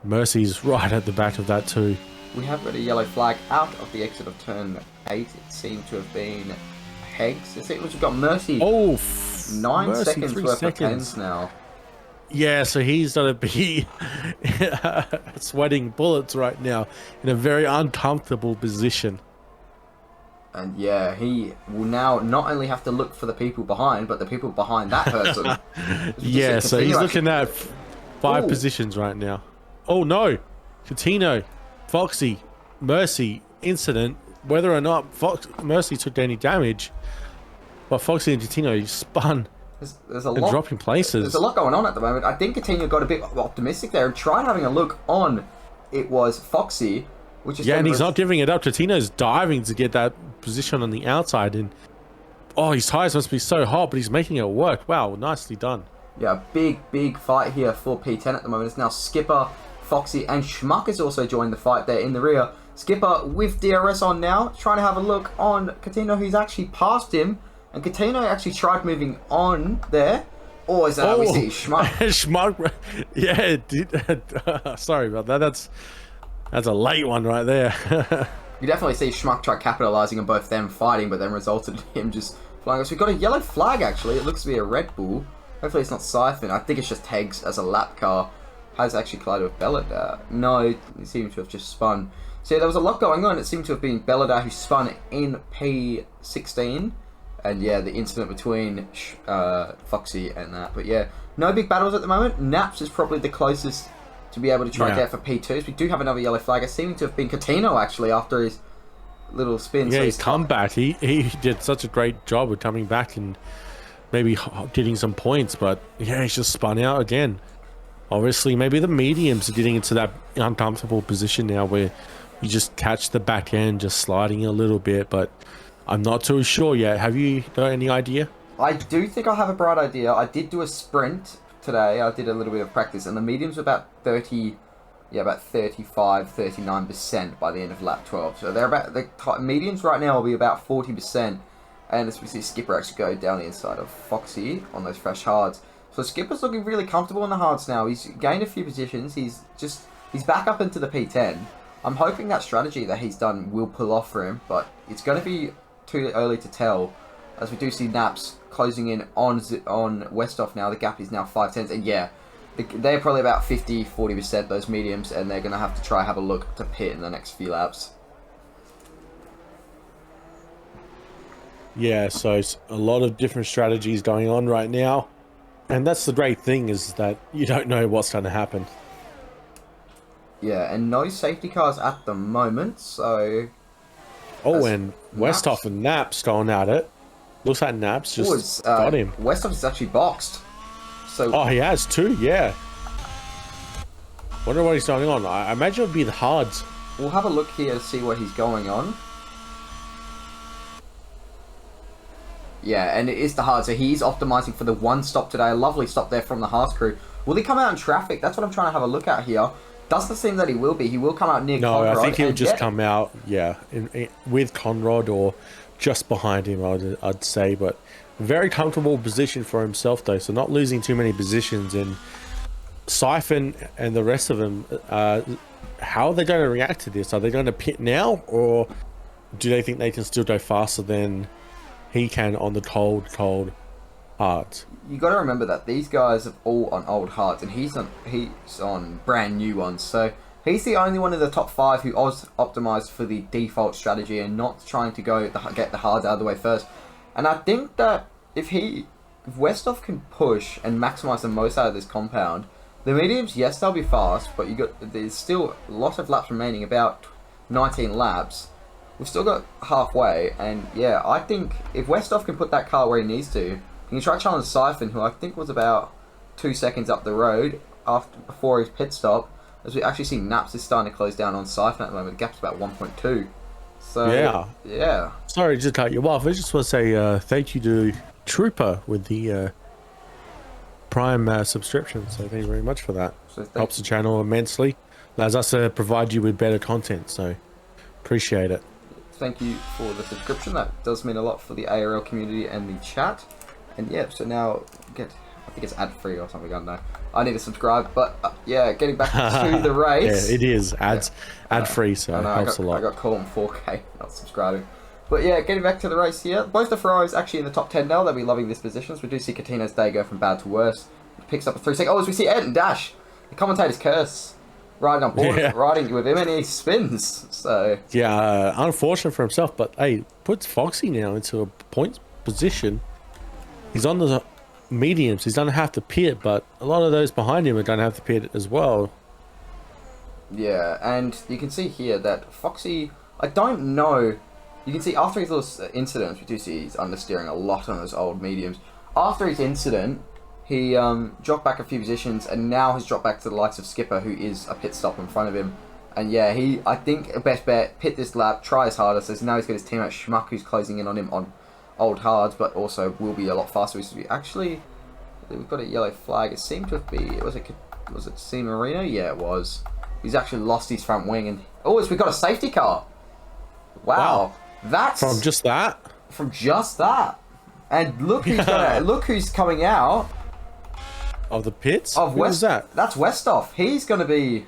S3: Mercy's right at the back of that too.
S2: We have got a yellow flag out of the exit of turn 8. It seemed to have been Hegs. We've got Mercy. 9 seconds worth of pens now.
S3: Yeah, so he's going to be sweating bullets right now in a very uncomfortable position.
S2: And yeah, he will now not only have to look for the people behind, but the people behind that person.
S3: Yeah, so he's looking at 5 positions right now. Oh no! Coutinho, Foxy, Mercy, incident. Whether or not Mercy took any damage, But Foxy and Coutinho spun
S2: There's a
S3: and
S2: lot.
S3: dropping places.
S2: There's a lot going on at the moment. I think Coutinho got a bit optimistic there and tried having a look on. It was Foxy, which is
S3: Yeah, and he's not giving it up. Coutinho's diving to get that position on the outside, and oh, his tires must be so hot, but he's making it work. Wow, nicely done.
S2: Yeah, big fight here for P10 at the moment. It's now Skipper, Foxy, and Schmuck has also joined the fight there in the rear. Skipper with DRS on now, trying to have a look on Coutinho, who's actually passed him. And Coutinho actually tried moving on there. Or is that how we see Schmuck?
S3: Schmuck, yeah, it did. Sorry about that. That's a late one right there.
S2: You definitely see Schmuck try capitalising on both them fighting, but then resulted in him just flying off. So we've got a yellow flag, actually. It looks to be a Red Bull. Hopefully it's not Siphon. I think it's just Hegs as a lap car. Has actually collided with Belladar. No, it seems to have just spun. So yeah, there was a lot going on. It seemed to have been Belladar who spun in P16. And yeah, the incident between Foxy and that. But yeah, no big battles at the moment. Naps is probably the closest to be able to try and get for P2s. We do have another yellow flag. It seemed to have been Coutinho actually after his little spin.
S3: Yeah,
S2: so
S3: his comeback. He did such a great job of coming back and maybe getting some points. But yeah, he's just spun out again. Obviously, maybe the mediums are getting into that uncomfortable position now where you just catch the back end just sliding a little bit. But I'm not too sure yet. Have you got any idea?
S2: I do think I have a bright idea. I did do a sprint today. I did a little bit of practice, and the mediums were about 39% by the end of lap 12. So they're about the mediums right now will be about 40%. And as we see Skipper actually go down the inside of Foxy on those fresh hards. So Skipper's looking really comfortable in the hards now. He's gained a few positions. He's back up into the P10. I'm hoping that strategy that he's done will pull off for him, but it's going to be too early to tell, as we do see Naps closing in on Westhoff now. The gap is now 5/10, and yeah, they're probably about 50-40% those mediums, and they're going to have to have a look to pit in the next few laps.
S3: Yeah, so it's a lot of different strategies going on right now, and that's the great thing, is that you don't know what's going to happen.
S2: Yeah, and no safety cars at the moment, so...
S3: Oh, and Westhoff and Naps going at it. Looks like Naps just got him.
S2: Westhoff is actually boxed. So
S3: oh, he has too, yeah. Wonder what he's going on. I imagine it would be the hards.
S2: We'll have a look here to see what he's going on. Yeah, and it is the hard, so he's optimizing for the one stop today. A lovely stop there from the Haas crew. Will he come out in traffic? That's what I'm trying to have a look at here. Doesn't seem that he will be. He will come out near Conrad.
S3: No, I think he'll just come out, yeah, with Conrad or just behind him, I'd say. But very comfortable position for himself, though, so not losing too many positions. And Siphon and the rest of them, how are they going to react to this? Are they going to pit now, or do they think they can still go faster than he can on the cold hards?
S2: You got to remember that these guys are all on old hards, and he's on brand new ones. So he's the only one in the top 5 who optimized for the default strategy and not trying to get the hards out of the way first. And I think that if Westhoff can push and maximize the most out of this compound, the mediums, yes, they'll be fast, but there's still a lot of laps remaining, about 19 laps. We've still got halfway, and yeah, I think if Westhoff can put that car where he needs to, he can try challenge Siphon, who I think was about 2 seconds up the road before his pit stop. As we actually see Naps is starting to close down on Siphon at the moment. The gap's about 1.2. So yeah. Sorry
S3: to cut you off. I just want to say thank you to Trooper with the Prime subscription. So thank you very much for that. So helps the channel immensely. Allows us to provide you with better content. So appreciate it.
S2: Thank you for the subscription. That does mean a lot for the ARL community and the chat. And yeah, so now I think it's ad-free or something, I don't know. I need to subscribe, but yeah, getting back to the race.
S3: Yeah, it is ad-free, so it helps a lot.
S2: I got caught on 4K, not subscribing. But yeah, getting back to the race here. Both the Ferraris actually in the top 10 now. They'll be loving this position. So we do see Coutinho's day go from bad to worse. He picks up a 3 second. Oh, as we see Ed and Dash, the commentator's curse, riding on board, riding with him, and he spins. So
S3: yeah, unfortunate for himself, but hey, puts Foxy now into a points position. He's on the mediums. He's going to have to pit, but a lot of those behind him are going to have to pit as well.
S2: Yeah, and you can see here that Foxy, I don't know. you can see after his little incidents, we do see he's understeering a lot on those old mediums. After his incident, he dropped back a few positions, and now has dropped back to the likes of Skipper, who is a pit stop in front of him. And yeah, I think a best bet, pit this lap, try his hardest, as now he's got his teammate Schmuck, who's closing in on him on old hards, but also will be a lot faster. Actually, we've got a yellow flag. It seemed to be, was it C Marino? Yeah, it was. He's actually lost his front wing, and we got a safety car. Wow. That's
S3: from just that.
S2: From just that, and look who's coming out
S3: of the pits.
S2: Of
S3: Who was that?
S2: That's Westhoff. He's going to be.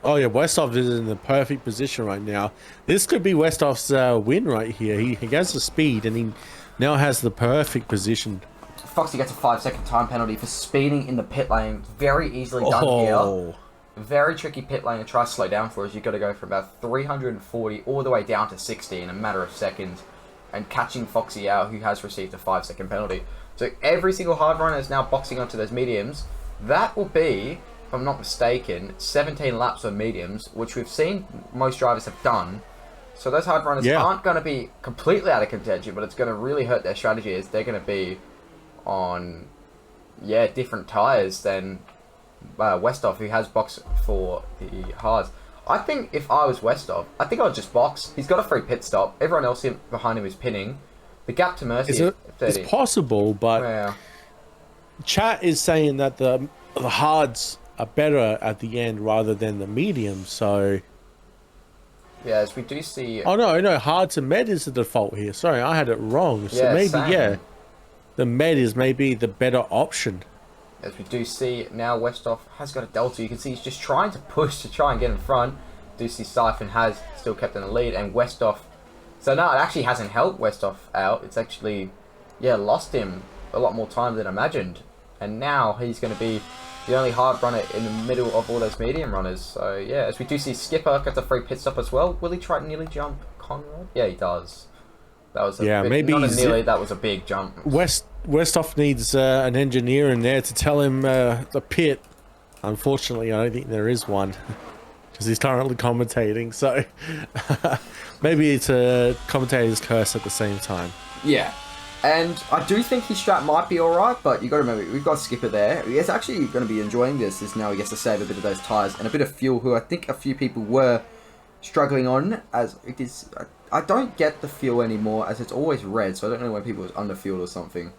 S3: Oh yeah, Westhoff is in the perfect position right now. This could be Westhoff's win right here. He has the speed, and he now has the perfect position.
S2: Foxy gets a 5-second time penalty for speeding in the pit lane. Very easily done here. Very tricky pit lane to try to slow down for us. You've got to go from about 340 all the way down to 60 in a matter of seconds, and catching Foxy out, who has received a 5-second penalty. So every single hard runner is now boxing onto those mediums. That will be, if I'm not mistaken, 17 laps on mediums, which we've seen most drivers have done. So those hard runners aren't going to be completely out of contention, but it's going to really hurt their strategy, as they're going to be on, different tyres than Westhoff, who has boxed for the hards. I think if I was Westhoff, I think I'd just box. He's got a free pit stop. Everyone else behind him is pinning. The gap to Mercy is 30.
S3: It's possible, but chat is saying that the hards are better at the end rather than the medium, so...
S2: Yeah, as we do see...
S3: Oh, no, hard to med is the default here. Sorry, I had it wrong. So maybe, the med is maybe the better option.
S2: As we do see, now Westhoff has got a delta. You can see he's just trying to push to try and get in front. Do see Siphon has still kept in the lead, and Westhoff... So no, it actually hasn't helped Westhoff out. It's actually, lost him a lot more time than imagined. And now he's going to be the only hard runner in the middle of all those medium runners. So yeah, as we do see Skipper gets a free pit stop as well. Will he try to nearly jump Conrad? Yeah, he does. That was that was a big jump.
S3: Westhoff needs an engineer in there to tell him the pit. Unfortunately, I don't think there is one, because he's currently commentating. So maybe it's a commentator's curse at the same time.
S2: Yeah. And I do think his strat might be alright, but you got to remember, we've got Skipper there. He's actually going to be enjoying this, as now he gets to save a bit of those tyres and a bit of fuel, who I think a few people were struggling on, as it is... I don't get the fuel anymore, as it's always red, so I don't know when people was under fuel or something.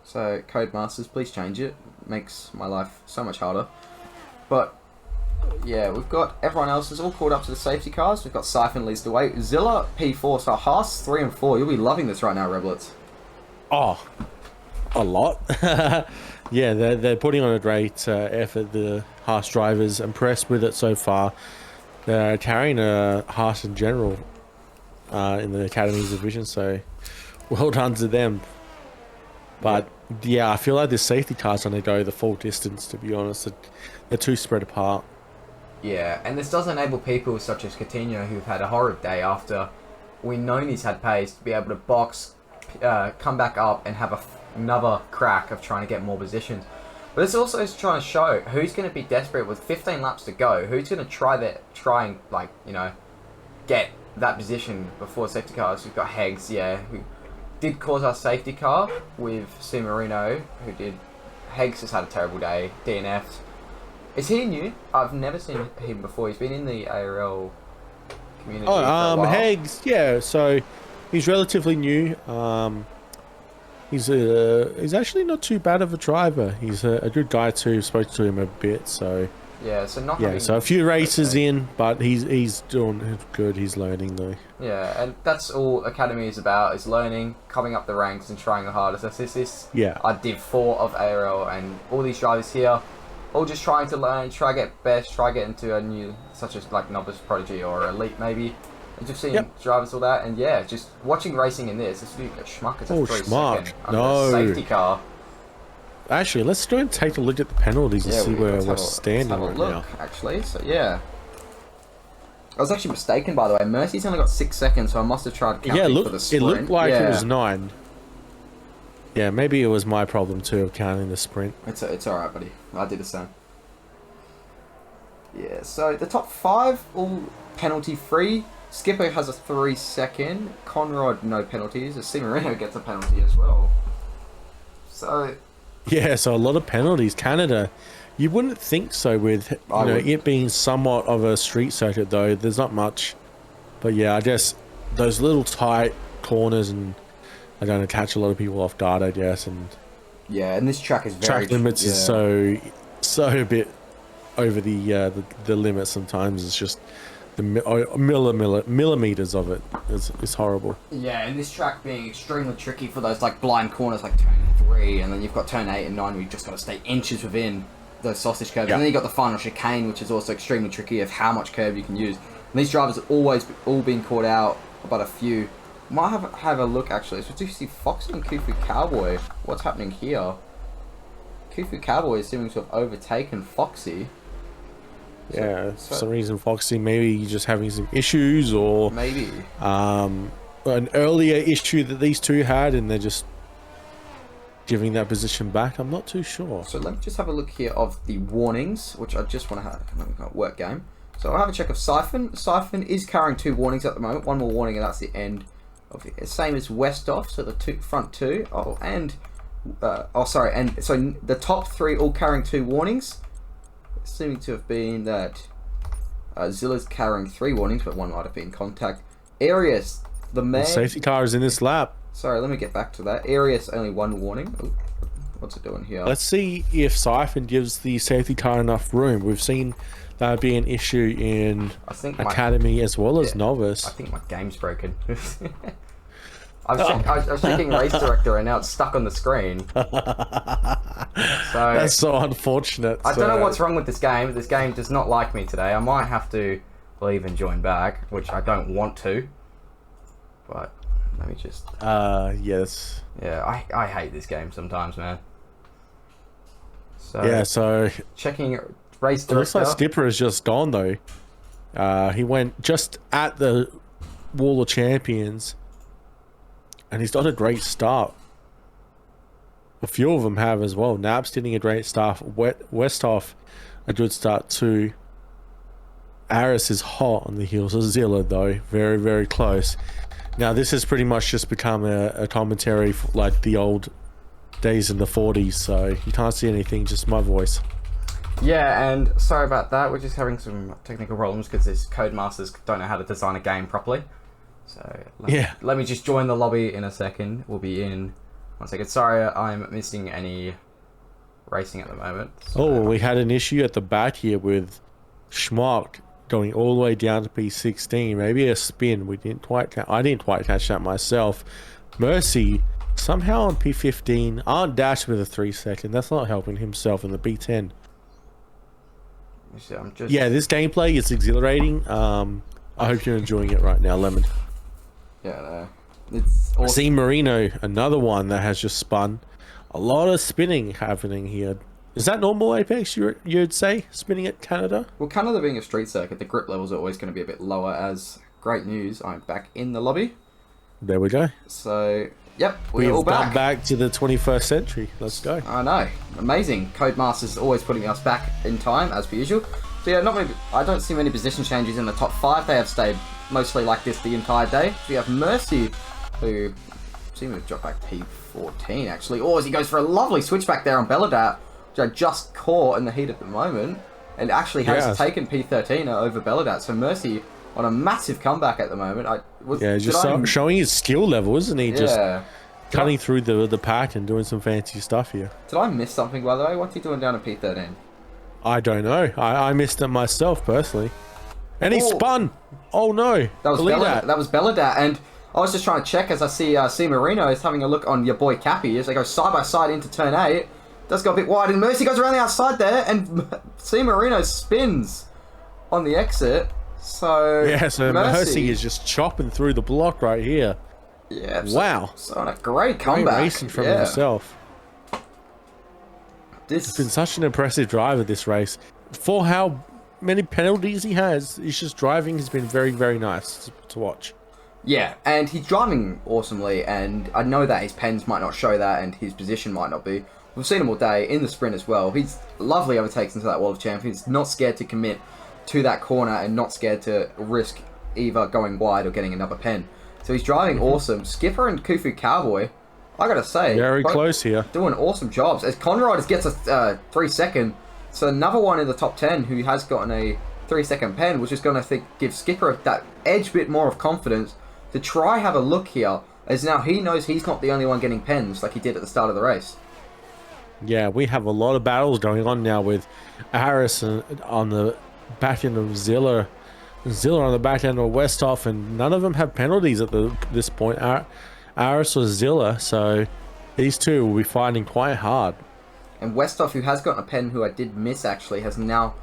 S2: So, Codemasters, please change it. Makes my life so much harder. But, yeah, we've got everyone else is all caught up to the safety cars. We've got Siphon leads the way. Zilla P4, so Haas 3 and 4. You'll be loving this right now, Reblets.
S3: Oh, a lot. Yeah, they're putting on a great effort. The Haas drivers, impressed with it so far. They're carrying a Haas in general in the Academy's division, so well done to them. But yeah, I feel like the safety cars going to go the full distance, to be honest. They're too spread apart.
S2: Yeah, and this does enable people such as Coutinho, who've had a horrid day after we known he's had pace, to be able to box, come back up and have another crack of trying to get more positions. But this also is trying to show who's going to be desperate with 15 laps to go. Who's going to try and get that position before safety cars. We've got Heggs, who did cause our safety car with C Marino, who did... Heggs has had a terrible day. DNF'd. Is he new? I've never seen him before. He's been in the ARL community for a while.
S3: Heggs, so he's relatively new. He's actually not too bad of a driver. He's a good guy too. Spoke to him a bit, so...
S2: Yeah, so not...
S3: Yeah, so a few races in, but he's doing good. He's learning though.
S2: Yeah, and that's all Academy is about, is learning, coming up the ranks and trying the hardest. This I Div 4 of ARL, and all these drivers here, all just trying to learn, try get best, try get into a new, such as like Novice Prodigy or Elite maybe. And just seeing drivers all that, and yeah, just watching racing in this dude, Schmuck is a 3-second under safety car.
S3: Actually, let's go and take a look at the penalties and see where we're standing right now.
S2: Actually, so yeah. I was actually mistaken, by the way. Mercy's only got 6 seconds, so I must have tried counting for the sprint.
S3: It looked like it was 9. Yeah, maybe it was my problem too of counting the sprint.
S2: It's alright, buddy. I did the same. Yeah, so the top 5 all penalty free. Skipper has a 3-second. Conrad, no penalties. Marino gets a penalty as well. So...
S3: Yeah, so a lot of penalties. Canada, you wouldn't think so with it being somewhat of a street circuit, though. There's not much. But yeah, I guess those little tight corners and are going to catch a lot of people off guard, I guess. And
S2: yeah, and this track is very...
S3: Track limits is so a bit over the limit sometimes. It's just the millimeters of it. It's horrible.
S2: Yeah, and this track being extremely tricky for those like blind corners like turn 3, and then you've got turn 8 and 9 where you've just got to stay inches within those sausage curves. And then you've got the final chicane, which is also extremely tricky of how much curve you can use. And these drivers have always all been caught out, but a few. Might have a look actually. So do you see Foxy and Kufu Cowboy? What's happening here? Kufu Cowboy is seeming to have overtaken Foxy.
S3: Yeah, for some reason Foxy maybe just having some issues, or
S2: maybe
S3: an earlier issue that these two had, and they're just giving that position back. I'm not too sure.
S2: So let me just have a look here of the warnings, which I just want to have. Let me go work game. So I'll have a check of Siphon. Siphon is carrying 2 warnings at the moment. One more warning, and that's the end of the same as Westhoff. So the front 2. And so the top 3 all carrying 2 warnings. Seeming to have been that Zilla's carrying 3 warnings, but one might have been contact. Arias, the man...
S3: The safety car is in this lap.
S2: Sorry, let me get back to that. Arias, only 1 warning. Ooh, what's it doing here?
S3: Let's see if Siphon gives the safety car enough room. We've seen that be an issue in Academy as well as Novice.
S2: I think my game's broken. I was checking race director and now it's stuck on the screen. So
S3: that's so unfortunate.
S2: I don't know what's wrong with this game. This game does not like me today. I might have to leave and join back, which I don't want to. But let me just...
S3: yes.
S2: Yeah, I hate this game sometimes, man. So
S3: yeah, so...
S2: Checking race director...
S3: It looks like Skipper has just gone, though. He went just at the Wall of Champions. And he's got a great start. A few of them have as well. Naps getting a great start. Westhoff, a good start too. Aris is hot on the heels of Zilla, though. Very, very close. Now, this has pretty much just become a commentary for, like the old days in the 40s. So you can't see anything, just my voice.
S2: Yeah, and sorry about that. We're just having some technical problems because these codemasters don't know how to design a game properly. So let me just join the lobby in a second. We'll be in 1 second. Sorry, I'm missing any racing at the moment. So.
S3: We had an issue at the back here with Schmock going all the way down to P16. Maybe a spin. I didn't quite catch that myself. Mercy somehow on P15. Aren't dashed with a 3-second. That's not helping himself in the P10. Yeah, this gameplay is exhilarating. I hope you're enjoying it right now, Lemon.
S2: Yeah, it's awesome.
S3: See Marino, another one that has just spun. A lot of spinning happening here. Is that normal, Apex, you'd say, spinning at Canada?
S2: Well, Canada being a street circuit, the grip levels are always going to be a bit lower. As great news, I'm back in the lobby.
S3: There we go.
S2: So, yep, we're all back.
S3: We've gone back to the 21st century. Let's go.
S2: I know. Amazing. Codemasters always putting us back in time, as per usual. So yeah, I don't see many position changes in the top 5. They have stayed mostly like this the entire day. We have Mercy, who seems to have dropped back P14 actually. Or as he goes for a lovely switchback there on Belladat, which I just caught in the heat at the moment, and actually has taken P13 over Belladat. So Mercy on a massive comeback at the moment.
S3: Showing his skill level, isn't he? Just cutting through the pack and doing some fancy stuff here.
S2: Did I miss something, by the way? What's he doing down at P13?
S3: I don't know. I missed it myself personally. And he spun. Oh no.
S2: That was Belladat. And I was just trying to check as I see Marino is having a look on your boy Cappy as they go side by side into turn 8. Does go a bit wide, and Mercy goes around the outside there, and C Marino spins on the exit. So
S3: yeah, so Mercy is just chopping through the block right here.
S2: Yeah.
S3: Wow.
S2: So on a great comeback.
S3: Great racing from himself. It's been such an impressive driver this race. For how many penalties he has, his just driving has been very, very nice to watch.
S2: Yeah, and he's driving awesomely, and I know that his pens might not show that, and his position might not be. We've seen him all day in the sprint as well. He's lovely overtakes into that Wall of Champions. Not scared to commit to that corner and not scared to risk either going wide or getting another pen. So he's driving awesome. Skipper and Khufu Cowboy, I gotta say,
S3: Very close here.
S2: doing awesome jobs. As Conrad gets a 3-second, so another one in the top 10 who has gotten a 3-second pen, which is going to give Skipper that edge bit more of confidence to try have a look here, as now he knows he's not the only one getting pens like he did at the start of the race.
S3: Yeah, we have a lot of battles going on now with Aris on the back end of Zilla on the back end of Westhoff, and none of them have penalties at this point. Aris or Zilla, so these two will be fighting quite hard.
S2: And Westhoff, who has gotten a pen, who I did miss actually, has now,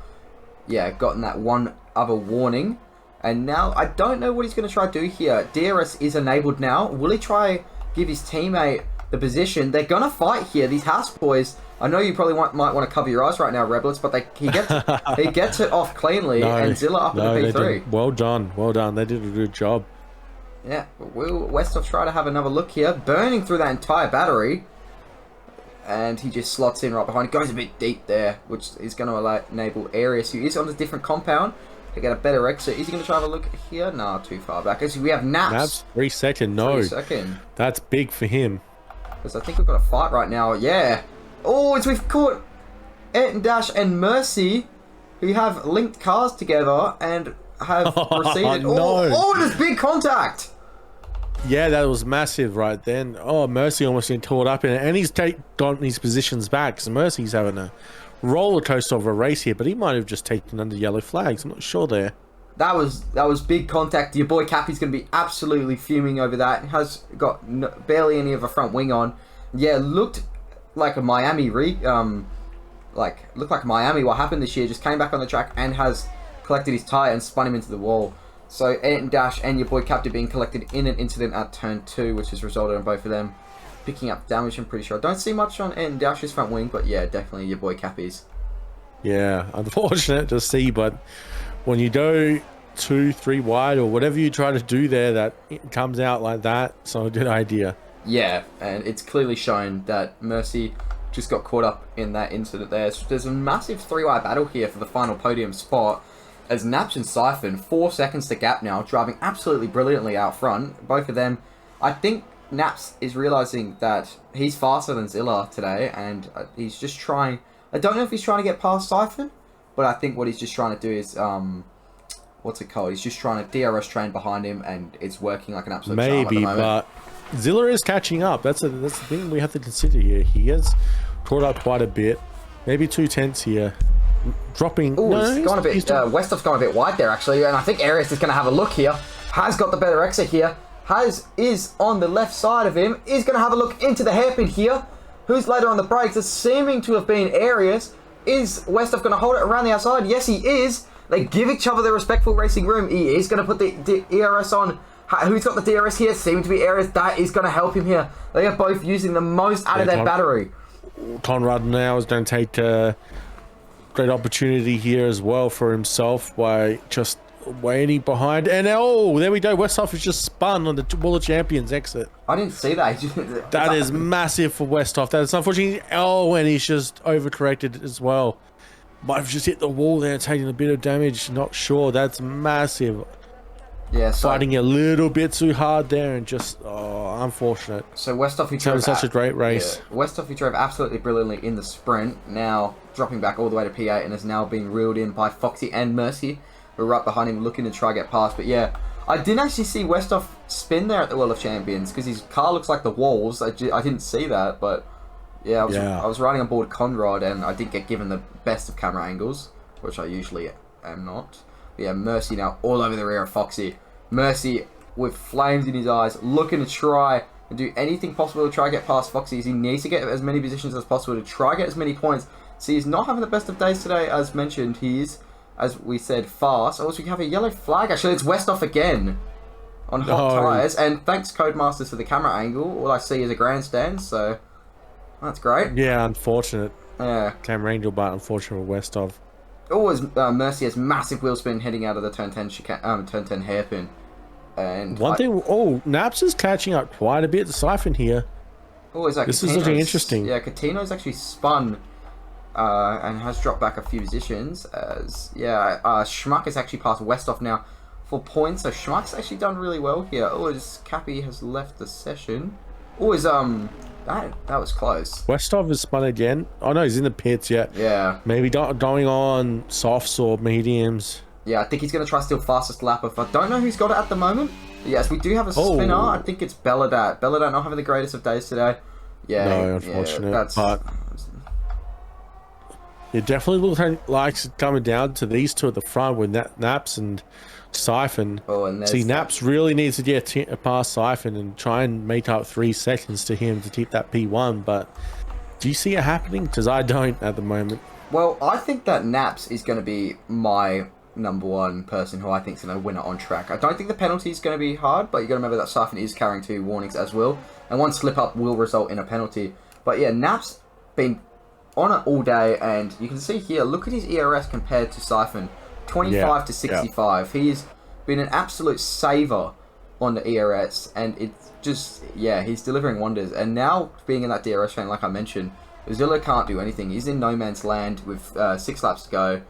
S2: gotten that one other warning. And now, I don't know what he's going to try to do here. DRS is enabled now. Will he try give his teammate the position? They're going to fight here. These house boys, I know you probably might want to cover your eyes right now, Rebels, but he gets it off cleanly, and Zilla up in the P3.
S3: Well done. They did a good job.
S2: Yeah, will Westhoff try to have another look here? Burning through that entire battery. And he just slots in right behind. Goes a bit deep there, which is going to enable Arius, who is on a different compound, to get a better exit. Is he going to try to have a look here? Nah, too far back. Actually, we have Naps.
S3: 3 second, no.
S2: 3 second.
S3: That's big for him.
S2: Because I think we've got a fight right now. Yeah. Oh, we've caught Ant Dash and Mercy, who have linked cars together and have proceeded.
S3: No.
S2: Oh, there's big contact.
S3: Yeah, that was massive right then. Oh, Mercy almost getting caught up in it. And he's gotten his positions back. So Mercy's having a roller coaster of a race here, but he might have just taken under yellow flags. I'm not sure there.
S2: That was big contact. Your boy Cappy's going to be absolutely fuming over that. He has got barely any of a front wing on. Yeah, looked like a Miami looked like Miami. What happened this year? Just came back on the track and has collected his tyre and spun him into the wall. So Ant Dash and your boy Captain being collected in an incident at turn 2, which has resulted in both of them picking up damage, I'm pretty sure. I don't see much on Ant Dash's front wing, but yeah, definitely your boy Cappy's.
S3: Yeah, unfortunate to see, but when you go 2-3 wide or whatever you try to do there, that it comes out like that, so a good idea.
S2: Yeah, and it's clearly shown that Mercy just got caught up in that incident there. So there's a massive 3-wide battle here for the final podium spot, as Naps and Siphon, 4 seconds to gap now, driving absolutely brilliantly out front. Both of them, I think Naps is realizing that he's faster than Zilla today, and he's just trying, I don't know if he's trying to get past Siphon, but I think what he's just trying to do is, what's it called? He's just trying to DRS train behind him, and it's working like an absolute charm at the moment.
S3: But Zilla is catching up. That's the thing we have to consider here. He has caught up quite a bit. Maybe 2 tenths here. Dropping.
S2: Ooh, no, he's gone a bit. Westhoff's gone a bit wide there actually, and I think Arias is going to have a look here. Has got the better exit here. Has is on the left side of him. Is going to have a look into the hairpin here. Who's later on the brakes? It's seeming to have been Arias. Is Westhoff going to hold it around the outside? Yes, he is. They give each other the respectful racing room. He is going to put the ERS on. Who's got the DRS here? Seeming to be Arias. That is going to help him here. They are both using the most out of their battery.
S3: Conrad now is going to take a great opportunity here as well for himself by just waiting behind. And oh, there we go. Westhoff has just spun on the World Champions exit.
S2: I didn't see that.
S3: That is massive for Westhoff. That is unfortunately. Oh, and he's just overcorrected as well. Might have just hit the wall there, taking a bit of damage. Not sure. That's massive.
S2: Yeah, so
S3: fighting a little bit too hard there, and just unfortunate.
S2: So Westhoff, who drove
S3: such a great race.
S2: Yeah, Westhoff, who drove absolutely brilliantly in the sprint, now dropping back all the way to P8 and is now being reeled in by Foxy and Mercy, who are right behind him, looking to try to get past. But yeah, I didn't actually see Westhoff spin there at the World of Champions because his car looks like the walls. I didn't see that, but yeah, I was riding on board Conrad and I didn't get given the best of camera angles, which I usually am not. But yeah, Mercy now all over the rear of Foxy. Mercy with flames in his eyes, looking to try and do anything possible to try to get past Foxy. He needs to get as many positions as possible to try to get as many points. So he's not having the best of days today, as mentioned. He is, as we said, fast. Also, we have a yellow flag. Actually, it's Westhoff again on hot tyres. And thanks, Codemasters, for the camera angle. All I see is a grandstand, so that's great.
S3: Yeah, unfortunate.
S2: Yeah.
S3: Camera angle, but unfortunate for Westhoff.
S2: Always, Mercy has massive wheel spin heading out of the turn 10 hairpin. And
S3: Naps is catching up quite a bit. The Siphon here. This is looking interesting.
S2: Yeah, Catino's actually spun and has dropped back a few positions. As Schmuck is actually past Westhoff now for points. So Schmuck's actually done really well here. Oh, his Cappy has left the session. Oh, his that was close.
S3: Westhoff has spun again. Oh no, he's in the pits yet.
S2: Yeah.
S3: Maybe going on softs or mediums.
S2: Yeah, I think he's going to try steal fastest lap. If I don't know who's got it at the moment. But yes, we do have a spinner. I think it's Belladat. Belladat not having the greatest of days today. Yeah.
S3: No, unfortunate.
S2: Yeah, that's...
S3: But it definitely looks like it's coming down to these two at the front with Naps and Siphon.
S2: Oh, and
S3: see, Naps really needs to get past Siphon and try and make up 3 seconds to him to keep that P1. But do you see it happening? Because I don't at the moment.
S2: Well, I think that Naps is going to be my #1 person who I think is going to win it on track. I don't think the penalty is going to be hard, but you got to remember that Siphon is carrying 2 warnings as well, and 1 slip up will result in a penalty. But yeah, Naps been on it all day, and you can see here, look at his ERS compared to Siphon, 25 to 65. He's been an absolute saver on the ERS, and it's just, yeah, he's delivering wonders. And now being in that DRS train, like I mentioned, Zilla can't do anything. He's in no man's land with 6 laps to go.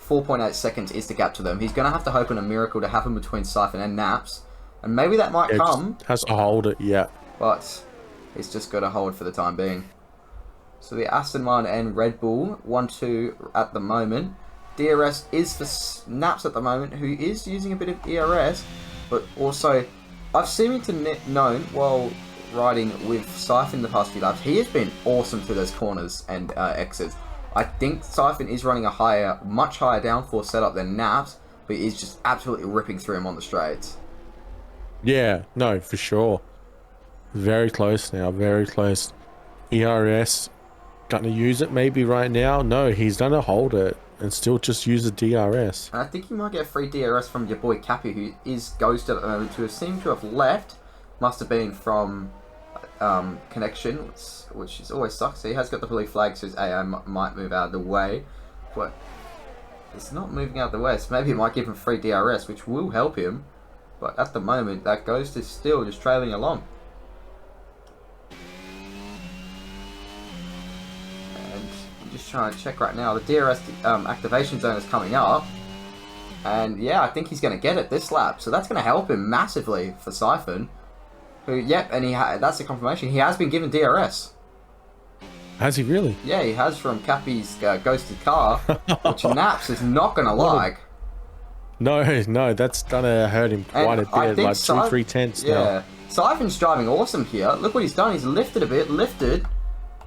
S2: 4.8 seconds is the gap to them. He's going to have to hope on a miracle to happen between Siphon and Naps, and maybe that might come.
S3: Has to hold it, yeah.
S2: But he's just got to hold for the time being. So the Aston Martin and Red Bull, 1-2 at the moment. DRS is for Naps at the moment, who is using a bit of ERS, but also I've seen him to known while riding with Siphon the past few laps. He has been awesome through those corners and exits. I think Siphon is running a much higher downforce setup than Naps, but he's just absolutely ripping through him on the straights.
S3: Yeah, no, for sure. Very close now, very close. ERS, gonna use it maybe right now? No, he's gonna hold it and still just use the DRS.
S2: And I think you might get a free DRS from your boy Cappy, who is ghosted at the moment, who seems to have left. Must have been from Connection, which is always sucks. He has got the blue flag, so his AI might move out of the way. But it's not moving out of the way, so maybe it might give him free DRS, which will help him. But at the moment, that Ghost is still just trailing along. I'm just trying to check right now. The DRS activation zone is coming up. And yeah, I think he's going to get it this lap. So that's going to help him massively for Siphon. Who, yep, and that's a confirmation. He has been given DRS.
S3: Has he really?
S2: Yeah, he has from Cappy's ghosted car, which Naps is not going to like.
S3: No, that's going to hurt him quite a bit. Like 2-3 tenths now.
S2: Yeah, Siphon's driving awesome here. Look what he's done. He's lifted a bit,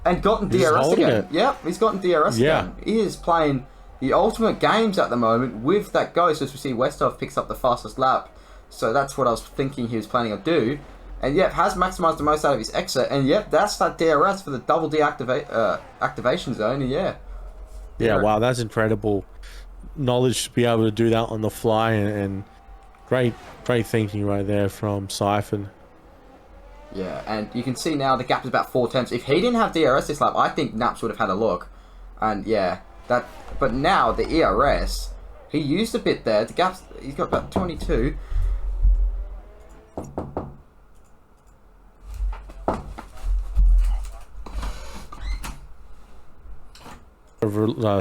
S2: and gotten DRS again. Yep, he's gotten DRS again. He is playing the ultimate games at the moment with that Ghost, as we see Westhoff picks up the fastest lap. So that's what I was thinking he was planning to do. And yep, has maximised the most out of his exit. And yep, that's that DRS for the double activation zone. And yeah.
S3: Yeah, wow, that's incredible knowledge to be able to do that on the fly, and great thinking right there from Siphon.
S2: Yeah, and you can see now the gap is about 4 tenths. If he didn't have DRS this lap, I think Naps would have had a look. And yeah, but now the ERS, he used a bit there. The gap's, he's got about 22.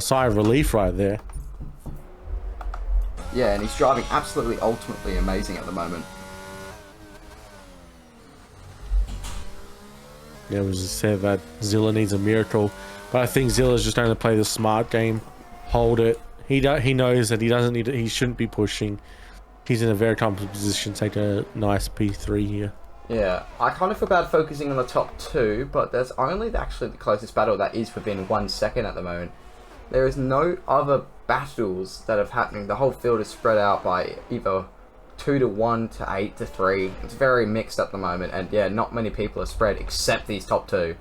S3: Sigh of relief right there.
S2: Yeah, and he's driving absolutely ultimately amazing at the moment.
S3: Yeah, we just said that Zilla needs a miracle, but I think Zilla's just trying to play the smart game, hold it. He knows that he doesn't need it. He shouldn't be pushing. He's in a very comfortable position, take a nice P3 here. Yeah,
S2: I kind of feel bad focusing on the top 2, but there's only actually the closest battle that is within 1 second at the moment. There is no other battles that are happening. The whole field is spread out by either 2 to 1 to 8 to 3. It's very mixed at the moment, and yeah, not many people are spread except these top 2.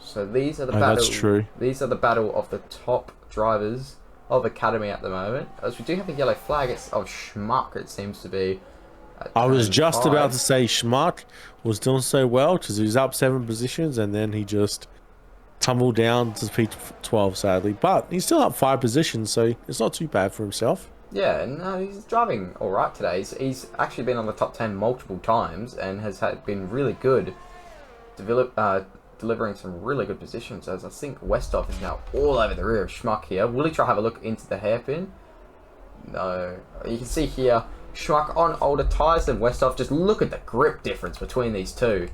S2: So these are the
S3: That's true.
S2: These are the battle of the top drivers of Academy at the moment. As we do have a yellow flag, it's of Schmuck, it seems to be.
S3: I was just about to say Schmuck was doing so well because he was up 7 positions and then he just tumbled down to P12 sadly, but he's still up 5 positions, so it's not too bad for himself.
S2: Yeah, no, he's driving all right today. He's actually been on the top 10 multiple times and has been really good, delivering some really good positions. As I think Westhoff is now all over the rear of Schmuck here. Will he try to have a look into the hairpin? No. You can see here, Schumacher on older tyres than Westhoff. Just look at the grip difference between these two.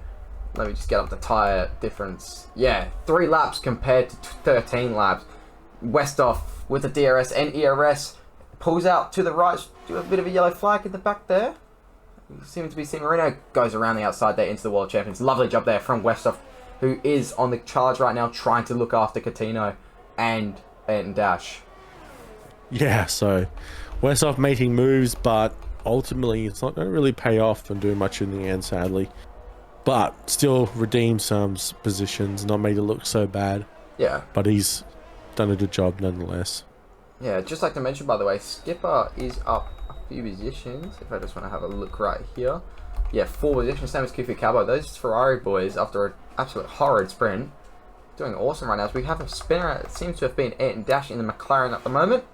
S2: Let me just get up the tyre difference. Yeah, 3 laps compared to 13 laps. Westhoff with the DRS and ERS pulls out to the right. Do a bit of a yellow flag in the back there. Seeming to be seeing Marino goes around the outside there into the World Champions. Lovely job there from Westhoff, who is on the charge right now, trying to look after Coutinho and Dash.
S3: Yeah, so Westhoff making moves, but ultimately it's not going to really pay off and do much in the end, sadly. But still redeemed some positions, not made it look so bad.
S2: Yeah.
S3: But he's done a good job nonetheless.
S2: Yeah, just like to mention, by the way, Skipper is up a few positions. If I just want to have a look right here. Yeah, 4 positions, same as Kufu Cowboy. Those Ferrari boys, after an absolute horrid sprint, doing awesome right now. So we have a spinner. It seems to have been Ayrton Dash in the McLaren at the moment.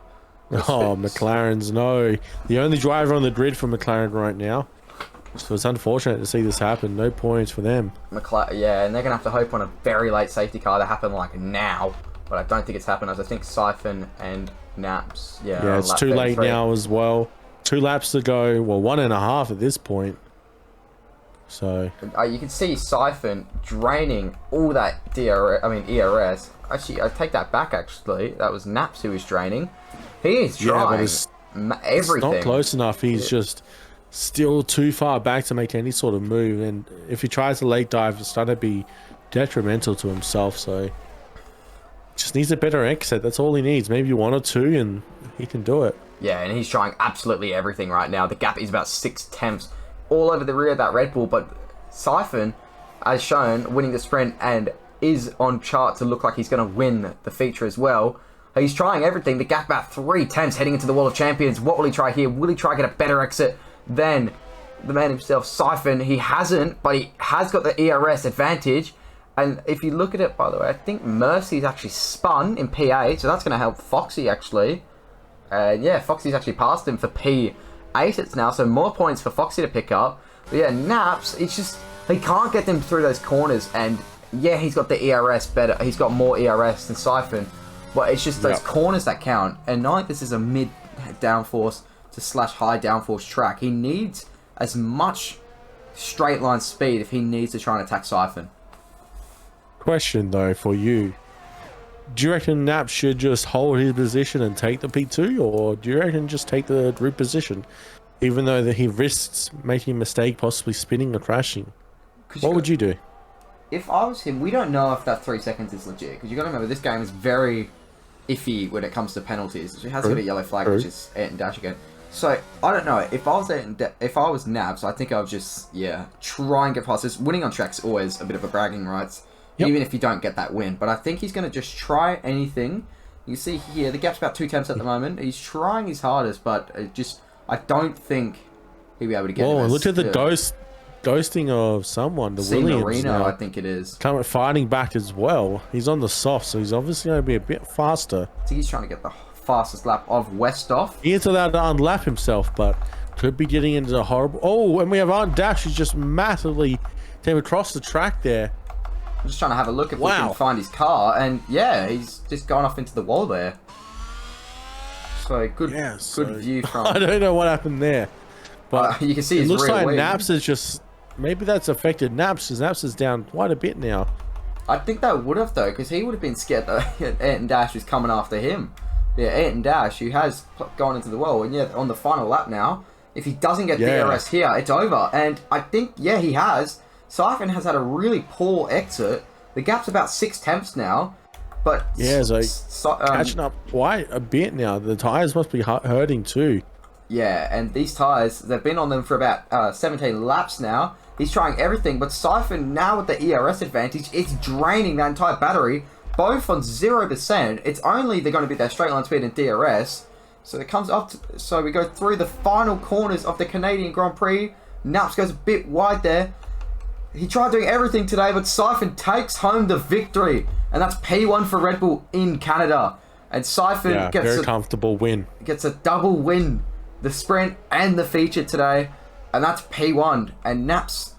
S3: Oh, McLaren's no. The only driver on the grid for McLaren right now. So it's unfortunate to see this happen. No points for them.
S2: Yeah, and they're going to have to hope on a very late safety car that happened like now. But I don't think it's happened, as I think Siphon and Naps. Yeah,
S3: it's too late now as well. 2 laps to go. Well, 1.5 at this point. So
S2: you can see Siphon draining all that ERS. Actually, I take that back. Actually, that was Naps who was draining. He is trying everything.
S3: It's not close enough. He's just still too far back to make any sort of move. And if he tries to late dive, it's going to be detrimental to himself. So just needs a better exit. That's all he needs. Maybe 1 or 2, and he can do it.
S2: Yeah, and he's trying absolutely everything right now. The gap is about 6 tenths all over the rear of that Red Bull, but Siphon, as shown, winning the sprint and is on chart to look like he's going to win the feature as well. He's trying everything. The gap about 3 tenths heading into the World of Champions. What will he try here? Will he try to get a better exit than the man himself, Siphon? He hasn't, but he has got the ERS advantage. And if you look at it, by the way, I think Mercy's actually spun in P8, so that's going to help Foxy, actually. Yeah, Foxy's actually passed him for P8 it's now, so more points for Foxy to pick up. But yeah, Naps, it's just, he can't get them through those corners. And yeah, he's got the ERS better. He's got more ERS than Siphon. But it's just those corners that count. And not like this is a mid downforce to / high downforce track. He needs as much straight line speed if he needs to try and attack Siphon.
S3: Question though for you. Do you reckon Naps should just hold his position and take the P2, or do you reckon just take the group position, even though that he risks making a mistake, possibly spinning or crashing? What would you do?
S2: If I was him, we don't know if that 3 seconds is legit, because you got to remember this game is very iffy when it comes to penalties. It has got a yellow flag, which is Ayrton Dash again. So I don't know. If I was Naps, I think I would just try and get past this. Winning on track's always a bit of a bragging rights. Yep. Even if you don't get that win. But I think he's going to just try anything. You see here, the gap's about 2 tenths at the moment. He's trying his hardest, but I don't think he'll be able to get it.
S3: Oh, look at the ghosting of someone. The Williams
S2: Marino, I think it is.
S3: Fighting back as well. He's on the soft, so he's obviously going to be a bit faster.
S2: I think he's trying to get the fastest lap of Westhoff.
S3: He is allowed to unlap himself, but could be getting into the horrible... Oh, and we have Aunt Dash, who's just massively came across the track there.
S2: I'm just trying to have a look if we can find his car, and yeah, he's just gone off into the wall there. So good view from...
S3: I don't know what happened there, but
S2: you can see his
S3: it looks
S2: rear
S3: like
S2: wing.
S3: Naps is just... Maybe that's affected Naps, because Naps is down quite a bit now.
S2: I think that would have, though, because he would have been scared that Ayrton Dash was coming after him. Yeah, Ayrton Dash, who has gone into the wall, and yeah, on the final lap now, if he doesn't get DRS here, it's over. And I think, yeah, he has. Siphon has had a really poor exit. The gap's about 6 tenths now, but
S3: yeah, so catching up quite a bit now. The tires must be hurting too.
S2: Yeah, and these tires, they've been on them for about 17 laps now. He's trying everything, but Siphon now with the ERS advantage, it's draining that entire battery, both on 0%. It's only they're going to be their straight line speed and DRS. So it comes up to, so we go through the final corners of the Canadian Grand Prix. Naps goes a bit wide there. He tried doing everything today, but Siphon takes home the victory. And that's P1 for Red Bull in Canada. And Siphon gets
S3: very comfortable win.
S2: Gets a double win. The sprint and the feature today. And that's P1. And Naps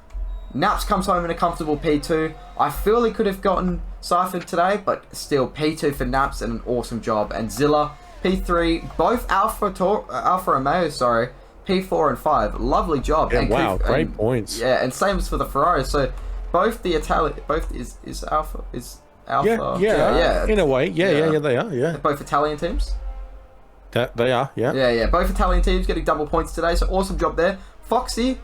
S2: comes home in a comfortable P2. I feel he could have gotten Siphon today, but still P2 for Naps and an awesome job. And Zilla P3, both Alfa Romeo, sorry, P4 and 5. Lovely job.
S3: Yeah,
S2: and
S3: wow, great points.
S2: Yeah, and same as for the Ferrari. So both the Italian, both is Alfa.
S3: Yeah. In a way, yeah, they are. Yeah,
S2: both Italian teams.
S3: they are. Yeah.
S2: Yeah. Both Italian teams getting double points today. So awesome job there, Foxy.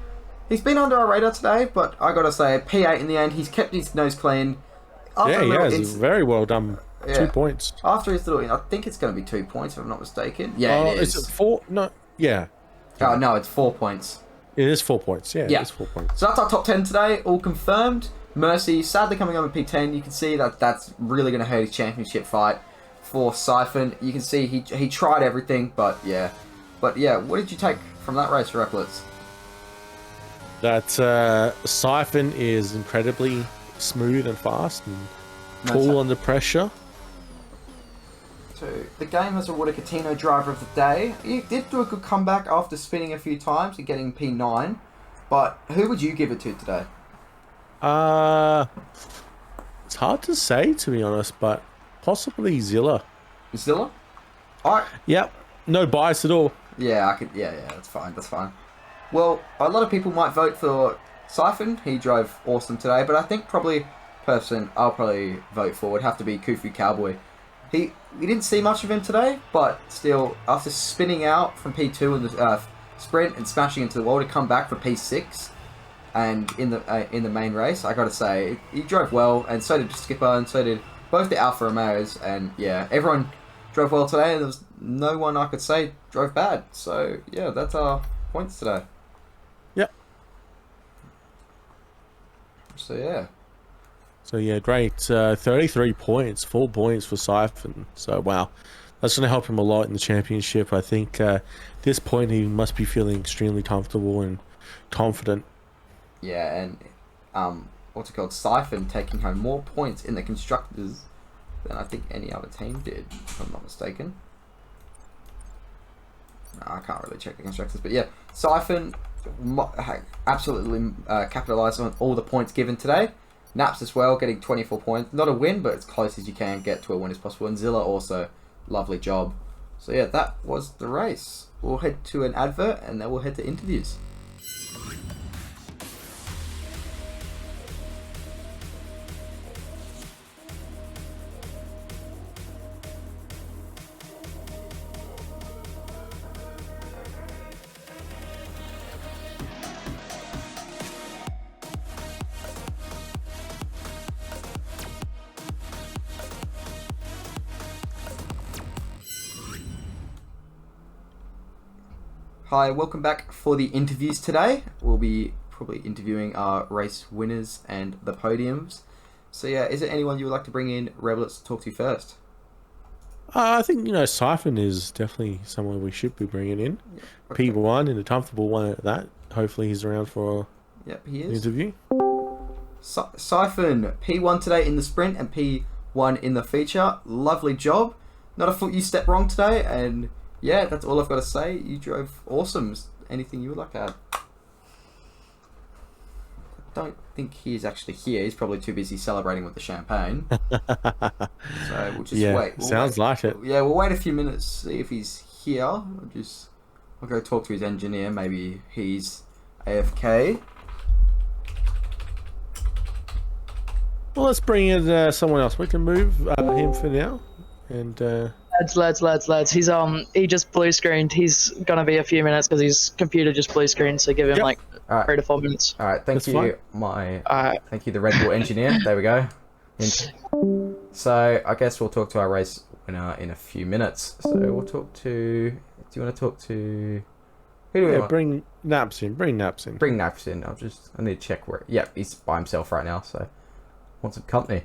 S2: He's been under our radar today, but I gotta say, P8 in the end. He's kept his nose clean.
S3: He has. Very well done.
S2: Yeah.
S3: 2 points.
S2: After his little, I think it's going to be 2 points if I'm not mistaken. Yeah, it is.
S3: Is it 4? No. Yeah.
S2: Oh no, it's 4 points.
S3: It is 4 points. Yeah. It is 4 points.
S2: So that's our top 10 today, all confirmed. Mercy, sadly coming on in P10. You can see that that's really going to hurt his championship fight for Siphon. You can see he tried everything, but yeah. What did you take from that race, Replets?
S3: That Siphon is incredibly smooth and fast and cool under pressure.
S2: So the game has awarded Catino Driver of the Day. He did do a good comeback after spinning a few times and getting P9. But who would you give it to today?
S3: It's hard to say, to be honest, but possibly Zilla.
S2: Zilla? Alright.
S3: Yep. No bias at all.
S2: Yeah, I could. Yeah, that's fine. That's fine. Well, a lot of people might vote for Siphon. He drove awesome today, but I think probably person I'll probably vote for would have to be Kufu Cowboy. We didn't see much of him today, but still, after spinning out from P2 in the sprint and smashing into the wall to come back for P6, and in the main race, I gotta say he drove well, and so did Skipper, and so did both the Alfa Romeos, and yeah, everyone drove well today, and there was no one I could say drove bad. So yeah, that's our points today.
S3: Yep.
S2: So yeah,
S3: great. 33 points, 4 points for Siphon. So wow, that's going to help him a lot in the championship. I think at this point he must be feeling extremely comfortable and confident.
S2: Yeah, and what's it called? Siphon taking home more points in the constructors than I think any other team did, if I'm not mistaken. No, I can't really check the constructors, but yeah, Siphon absolutely capitalised on all the points given today. Naps as well, getting 24 points. Not a win, but as close as you can get to a win as possible. And Zilla also, lovely job. So yeah, that was the race. We'll head to an advert and then we'll head to interviews. Hi, welcome back for the interviews today. We'll be probably interviewing our race winners and the podiums. So yeah, is there anyone you would like to bring in, Rebelets, to talk to first?
S3: I think, Siphon is definitely someone we should be bringing in. Okay. P1 and a comfortable one at that. Hopefully he's around for
S2: he is.
S3: An interview.
S2: Siphon, P1 today in the sprint and P1 in the feature. Lovely job. Not a foot you stepped wrong today, and yeah, that's all I've got to say. You drove awesome. Anything you would like to add? I don't think he's actually here. He's probably too busy celebrating with the champagne. So we'll just wait.
S3: Sounds like it.
S2: Yeah, we'll wait a few minutes, see if he's here. I'll go talk to his engineer. Maybe he's AFK.
S3: Well, let's bring in someone else. We can move him for now. And
S4: Lads. He just blue screened. He's gonna be a few minutes because his computer just blue screened. So give him like 3 to 4 minutes.
S2: All right, thank you, thank you, the Red Bull engineer. There we go. So I guess we'll talk to our race winner in a few minutes. So we'll talk to. Do you want to talk to? Who do we want?
S3: Bring Naps in. Bring Naps in.
S2: I need to check where. Yep, he's by himself right now. So want some company.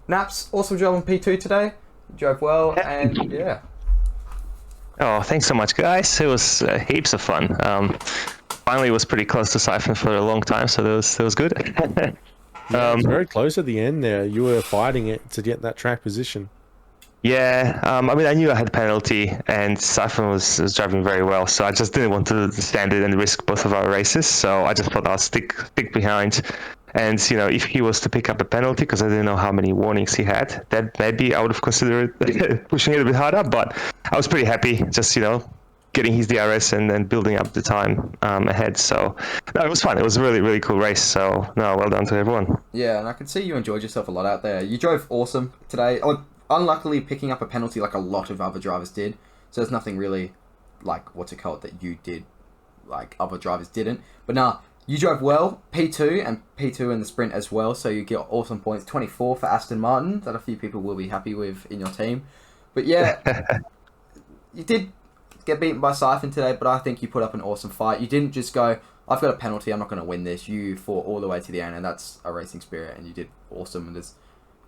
S2: Naps, awesome job on P2 today. You drove well, and yeah.
S5: Oh, thanks so much, guys. It was heaps of fun. Finally, was pretty close to Siphon for a long time, so that was good.
S3: It was very close at the end there. You were fighting it to get that track position.
S5: Yeah, I knew I had a penalty, and Siphon was driving very well, so I just didn't want to stand it and risk both of our races. So I just thought I'll stick behind And if he was to pick up a penalty, because I didn't know how many warnings he had, that maybe I would have considered pushing it a bit harder. But I was pretty happy, just getting his DRS and then building up the time ahead. So no, it was fun. It was a really, really cool race. So no, well done to everyone.
S2: Yeah, and I can see you enjoyed yourself a lot out there. You drove awesome today. Unluckily, picking up a penalty like a lot of other drivers did. So there's nothing really like that you did like other drivers didn't. But nah, you drove well, P2 in the sprint as well. So you get awesome points, 24 for Aston Martin, that a few people will be happy with in your team. But yeah, you did get beaten by Siphon today, but I think you put up an awesome fight. You didn't just go, I've got a penalty, I'm not going to win this. You fought all the way to the end, and that's a racing spirit, and you did awesome. And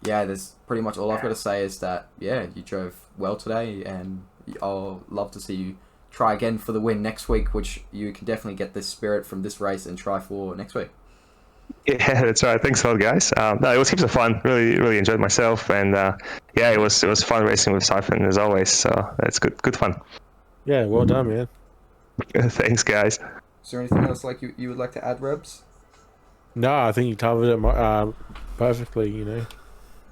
S2: there's pretty much all I've got to say is that, yeah, you drove well today, and I'll love to see you try again for the win next week, which you can definitely get this spirit from this race and try for next week.
S5: Yeah, that's right. Thanks a lot, guys. No, it was heaps of fun. Really, really enjoyed myself, and yeah, it was fun racing with Siphon as always. So that's good fun.
S3: Yeah, well done, man.
S5: Thanks, guys.
S2: Is there anything else you would like to add, Rebs?
S3: No, I think you covered it perfectly.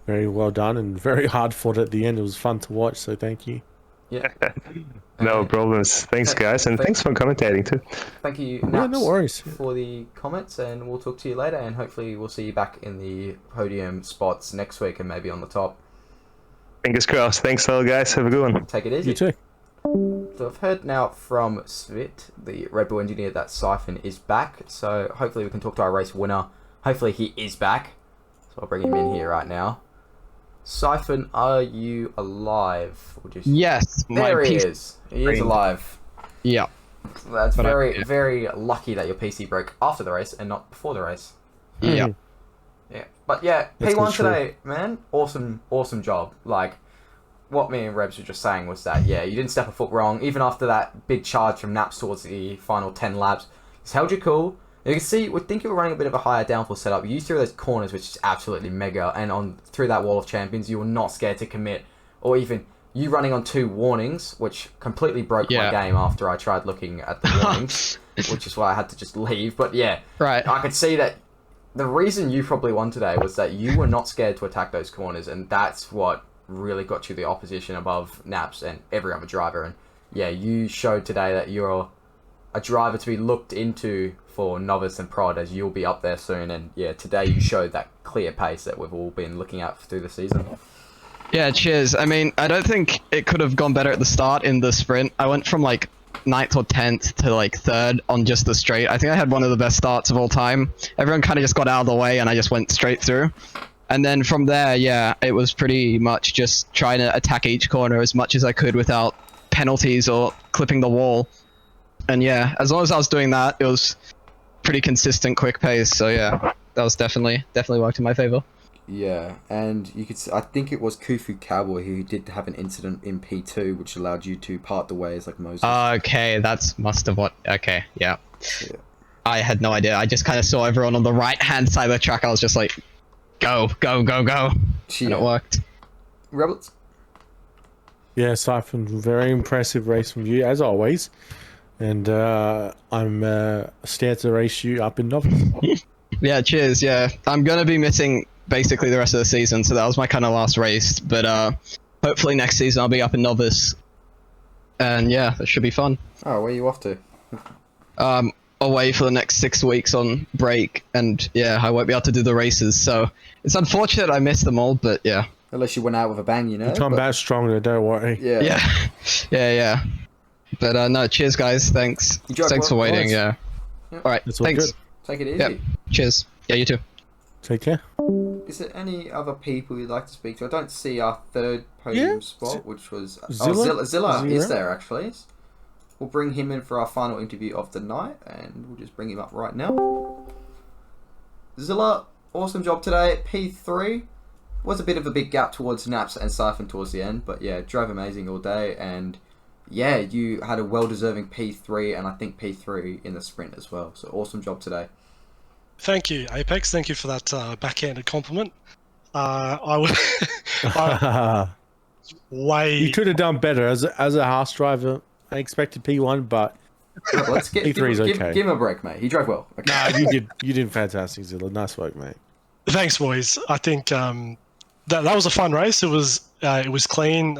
S3: Very well done and very hard fought at the end. It was fun to watch, so thank you.
S2: Yeah.
S5: No problems. Thanks, guys, and thanks for commentating too.
S2: Thank you, Naps,
S3: Yeah, no worries.
S2: for the comments, and we'll talk to you later, and hopefully we'll see you back in the podium spots next week and maybe on the top.
S5: Fingers crossed. Thanks a lot, guys. Have a good one.
S2: Take it easy.
S3: You too.
S2: So I've heard now from Svit, the Red Bull engineer, that Siphon is back. So hopefully we can talk to our race winner. Hopefully he is back. So I'll bring him in here right now. Siphon, are you alive?
S4: Yes,
S2: There he
S4: PC
S2: is. He is alive.
S4: Yeah.
S2: So that's
S4: But
S2: very lucky that your PC broke after the race and not before the race.
S4: Yeah.
S2: Yeah. But yeah,
S3: That's
S2: P1
S3: for sure.
S2: today, man. Awesome job. Like, what me and Rebs were just saying was that, yeah, you didn't step a foot wrong. Even after that big charge from Naps towards the final 10 laps, just held your cool. You can see, we think you were running a bit of a higher downforce setup. You used through those corners, which is absolutely mega, and through that wall of champions, you were not scared to commit. Or even you running on 2 warnings, which completely broke my game after I tried looking at the warnings, which is why I had to just leave. But yeah,
S4: Right.
S2: I could see that the reason you probably won today was that you were not scared to attack those corners, and that's what really got you the opposition above Naps and every other driver. And yeah, you showed today that you're a driver to be looked into for novice and prod, as you'll be up there soon. And yeah, today you showed that clear pace that we've all been looking at through the season.
S4: Yeah, cheers. I mean, I don't think it could have gone better at the start in the sprint. I went from like 9th or 10th to like 3rd on just the straight. I think I had one of the best starts of all time. Everyone kind of just got out of the way and I just went straight through. And then from there, yeah, it was pretty much just trying to attack each corner as much as I could without penalties or clipping the wall. And yeah, as long as I was doing that, it was pretty consistent, quick pace. So yeah, that was definitely worked in my favor.
S2: Yeah, and you could. I think it was Khufu Cowboy who did have an incident in P2, which allowed you to part the ways like Moses.
S4: Okay, that's must have what. Okay, yeah.
S2: Yeah.
S4: I had no idea. I just kind of saw everyone on the right-hand side of the track. I was just like, go. And it worked.
S2: Rebels?
S3: Yeah, Siphon, very impressive race from you, as always. And I'm scared to race you up in novice.
S4: Yeah, cheers. Yeah, I'm going to be missing basically the rest of the season, so that was my kind of last race. But hopefully next season I'll be up in novice. And yeah, that should be fun.
S2: Oh, where are you off to?
S4: Away for the next 6 weeks on break, and yeah, I won't be able to do the races, so it's unfortunate I missed them all, but yeah.
S2: Unless you went out with a bang, you know.
S3: You come back stronger, don't worry.
S4: Yeah. But no, cheers guys, thanks for waiting. Yeah. All right,
S3: It's all
S4: thanks.
S3: good.
S2: Take it easy.
S4: Yep. Cheers. Yeah, you too.
S3: Take care.
S2: Is there any other people you'd like to speak to? I don't see our 3rd podium spot, which was Zilla is there actually. We'll bring him in for our final interview of the night, and we'll just bring him up right now. Zilla, awesome job today. P3 was a bit of a big gap towards Naps and Siphon towards the end, but yeah, drove amazing all day, and yeah, you had a well-deserving P3, and I think P3 in the sprint as well. So awesome job today.
S6: Thank you, Apex. Thank you for that backhanded compliment.
S3: You could have done better as a Haas driver. I expected P1, but
S2: Let's
S3: P3 is okay.
S2: give him a break, mate. He drove well. Okay.
S3: Nah, you did fantastic, Zilla. Nice work, mate.
S6: Thanks, boys. I think that was a fun race. It was clean.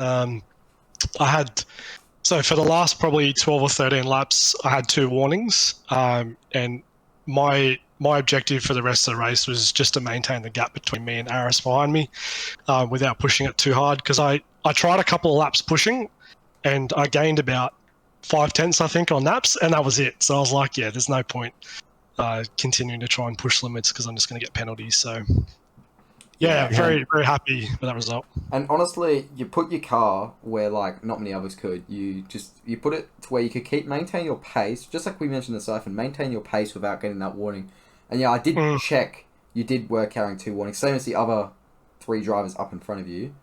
S6: So for the last probably 12 or 13 laps, I had 2 warnings, and my objective for the rest of the race was just to maintain the gap between me and Aris behind me, without pushing it too hard. Because I tried a couple of laps pushing, and I gained about 5/10, I think, on laps, and that was it. So I was like, yeah, there's no point continuing to try and push limits because I'm just going to get penalties. So yeah, very, very happy with that result.
S2: And honestly, you put your car where like not many others could. You put it to where you could maintain your pace, just like we mentioned the siphon, maintain your pace without getting that warning. And yeah, I did check. You were carrying 2 warnings, same as the other 3 drivers up in front of you,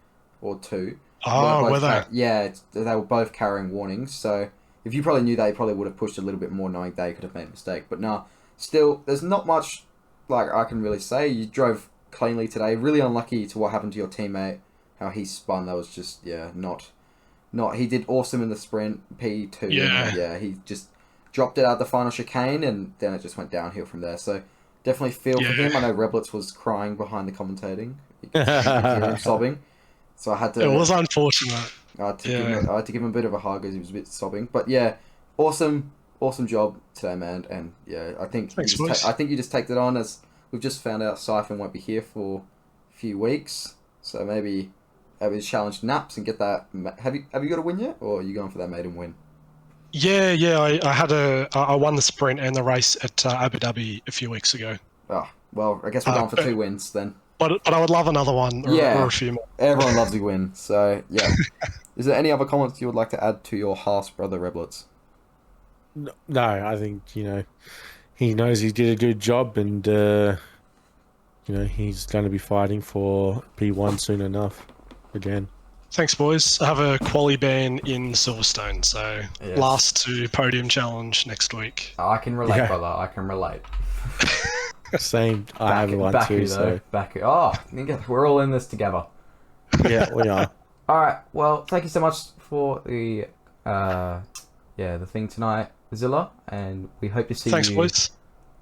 S2: or 2.
S6: Oh, were they?
S2: Yeah, they were both carrying warnings. So if you probably knew that, you probably would have pushed a little bit more, knowing they could have made a mistake. But no, still, there's not much like I can really say. You drove cleanly today. Really unlucky to what happened to your teammate. How he spun. That was just not. He did awesome in the sprint P2.
S6: Yeah.
S2: He just dropped it out the final chicane, and then it just went downhill from there. So definitely feel for him. I know Reblitz was crying behind the commentating. You could hear him sobbing. So I had to.
S6: It was unfortunate.
S2: I had to give him a bit of a hug as he was a bit sobbing. But yeah, awesome job today, man. And yeah, I think you just take that on, as we've just found out Siphon won't be here for a few weeks. So maybe challenge Naps and get that. Have you got a win yet, or are you going for that maiden win?
S6: Yeah. I won the sprint and the race at Abu Dhabi a few weeks ago.
S2: Oh, well, I guess we're going for 2 wins then.
S6: But I would love another one or a few more.
S2: Everyone loves a win. So yeah. Is there any other comments you would like to add to your Haas brother Reblitz?
S3: No, I think he knows he did a good job, and he's going to be fighting for P1 soon enough again.
S6: Thanks, boys. I have a quali ban in Silverstone, so last to podium challenge next week.
S2: I can relate, brother. I can relate.
S3: Same. I have one too. So
S2: we're all in this together.
S3: Yeah, we are.
S2: All right. Well, thank you so much for the thing tonight, Zilla, and we hope to see you
S6: boys.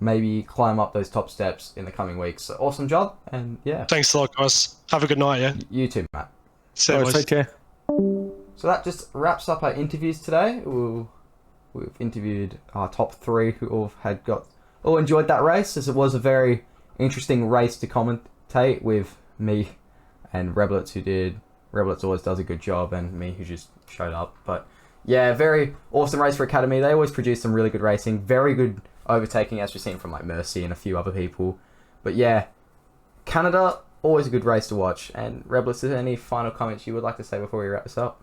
S2: Maybe climb up those top steps in the coming weeks. So, awesome job, and yeah.
S6: Thanks a lot, guys. Have a good night, yeah?
S2: You too, Matt.
S6: See you, boys.
S3: Take care.
S2: So that just wraps up our interviews today. We've interviewed our top 3 who all enjoyed that race, as it was a very interesting race to commentate with me and Reblitz, Reblitz always does a good job, and me who just showed up. But yeah, very awesome race for Academy. They always produce some really good racing, very good overtaking, as we've seen from like Mercy and a few other people. But yeah, Canada, always a good race to watch. And Reblitz, is there any final comments you would like to say before we wrap this up?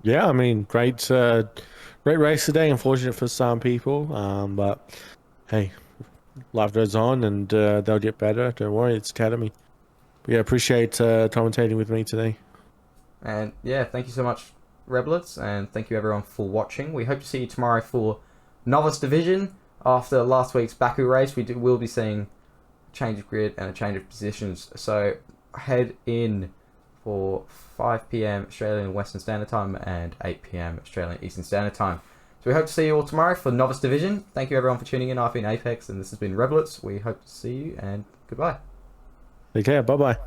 S3: Yeah, I mean, great race today. Unfortunate for some people, but hey, life goes on, and they'll get better. Don't worry, it's Academy. But yeah, appreciate commentating with me today.
S2: And yeah, thank you so much, Reblitz, and thank you everyone for watching. We hope to see you tomorrow for Novice Division. After last week's Baku race, we'll be seeing a change of grid and a change of positions. So head in for 5 PM Australian Western Standard Time and 8 PM Australian Eastern Standard Time. So we hope to see you all tomorrow for Novice Division. Thank you everyone for tuning in. I've been Apex, and this has been Reblitz. We hope to see you, and goodbye.
S3: Take care. Bye-bye.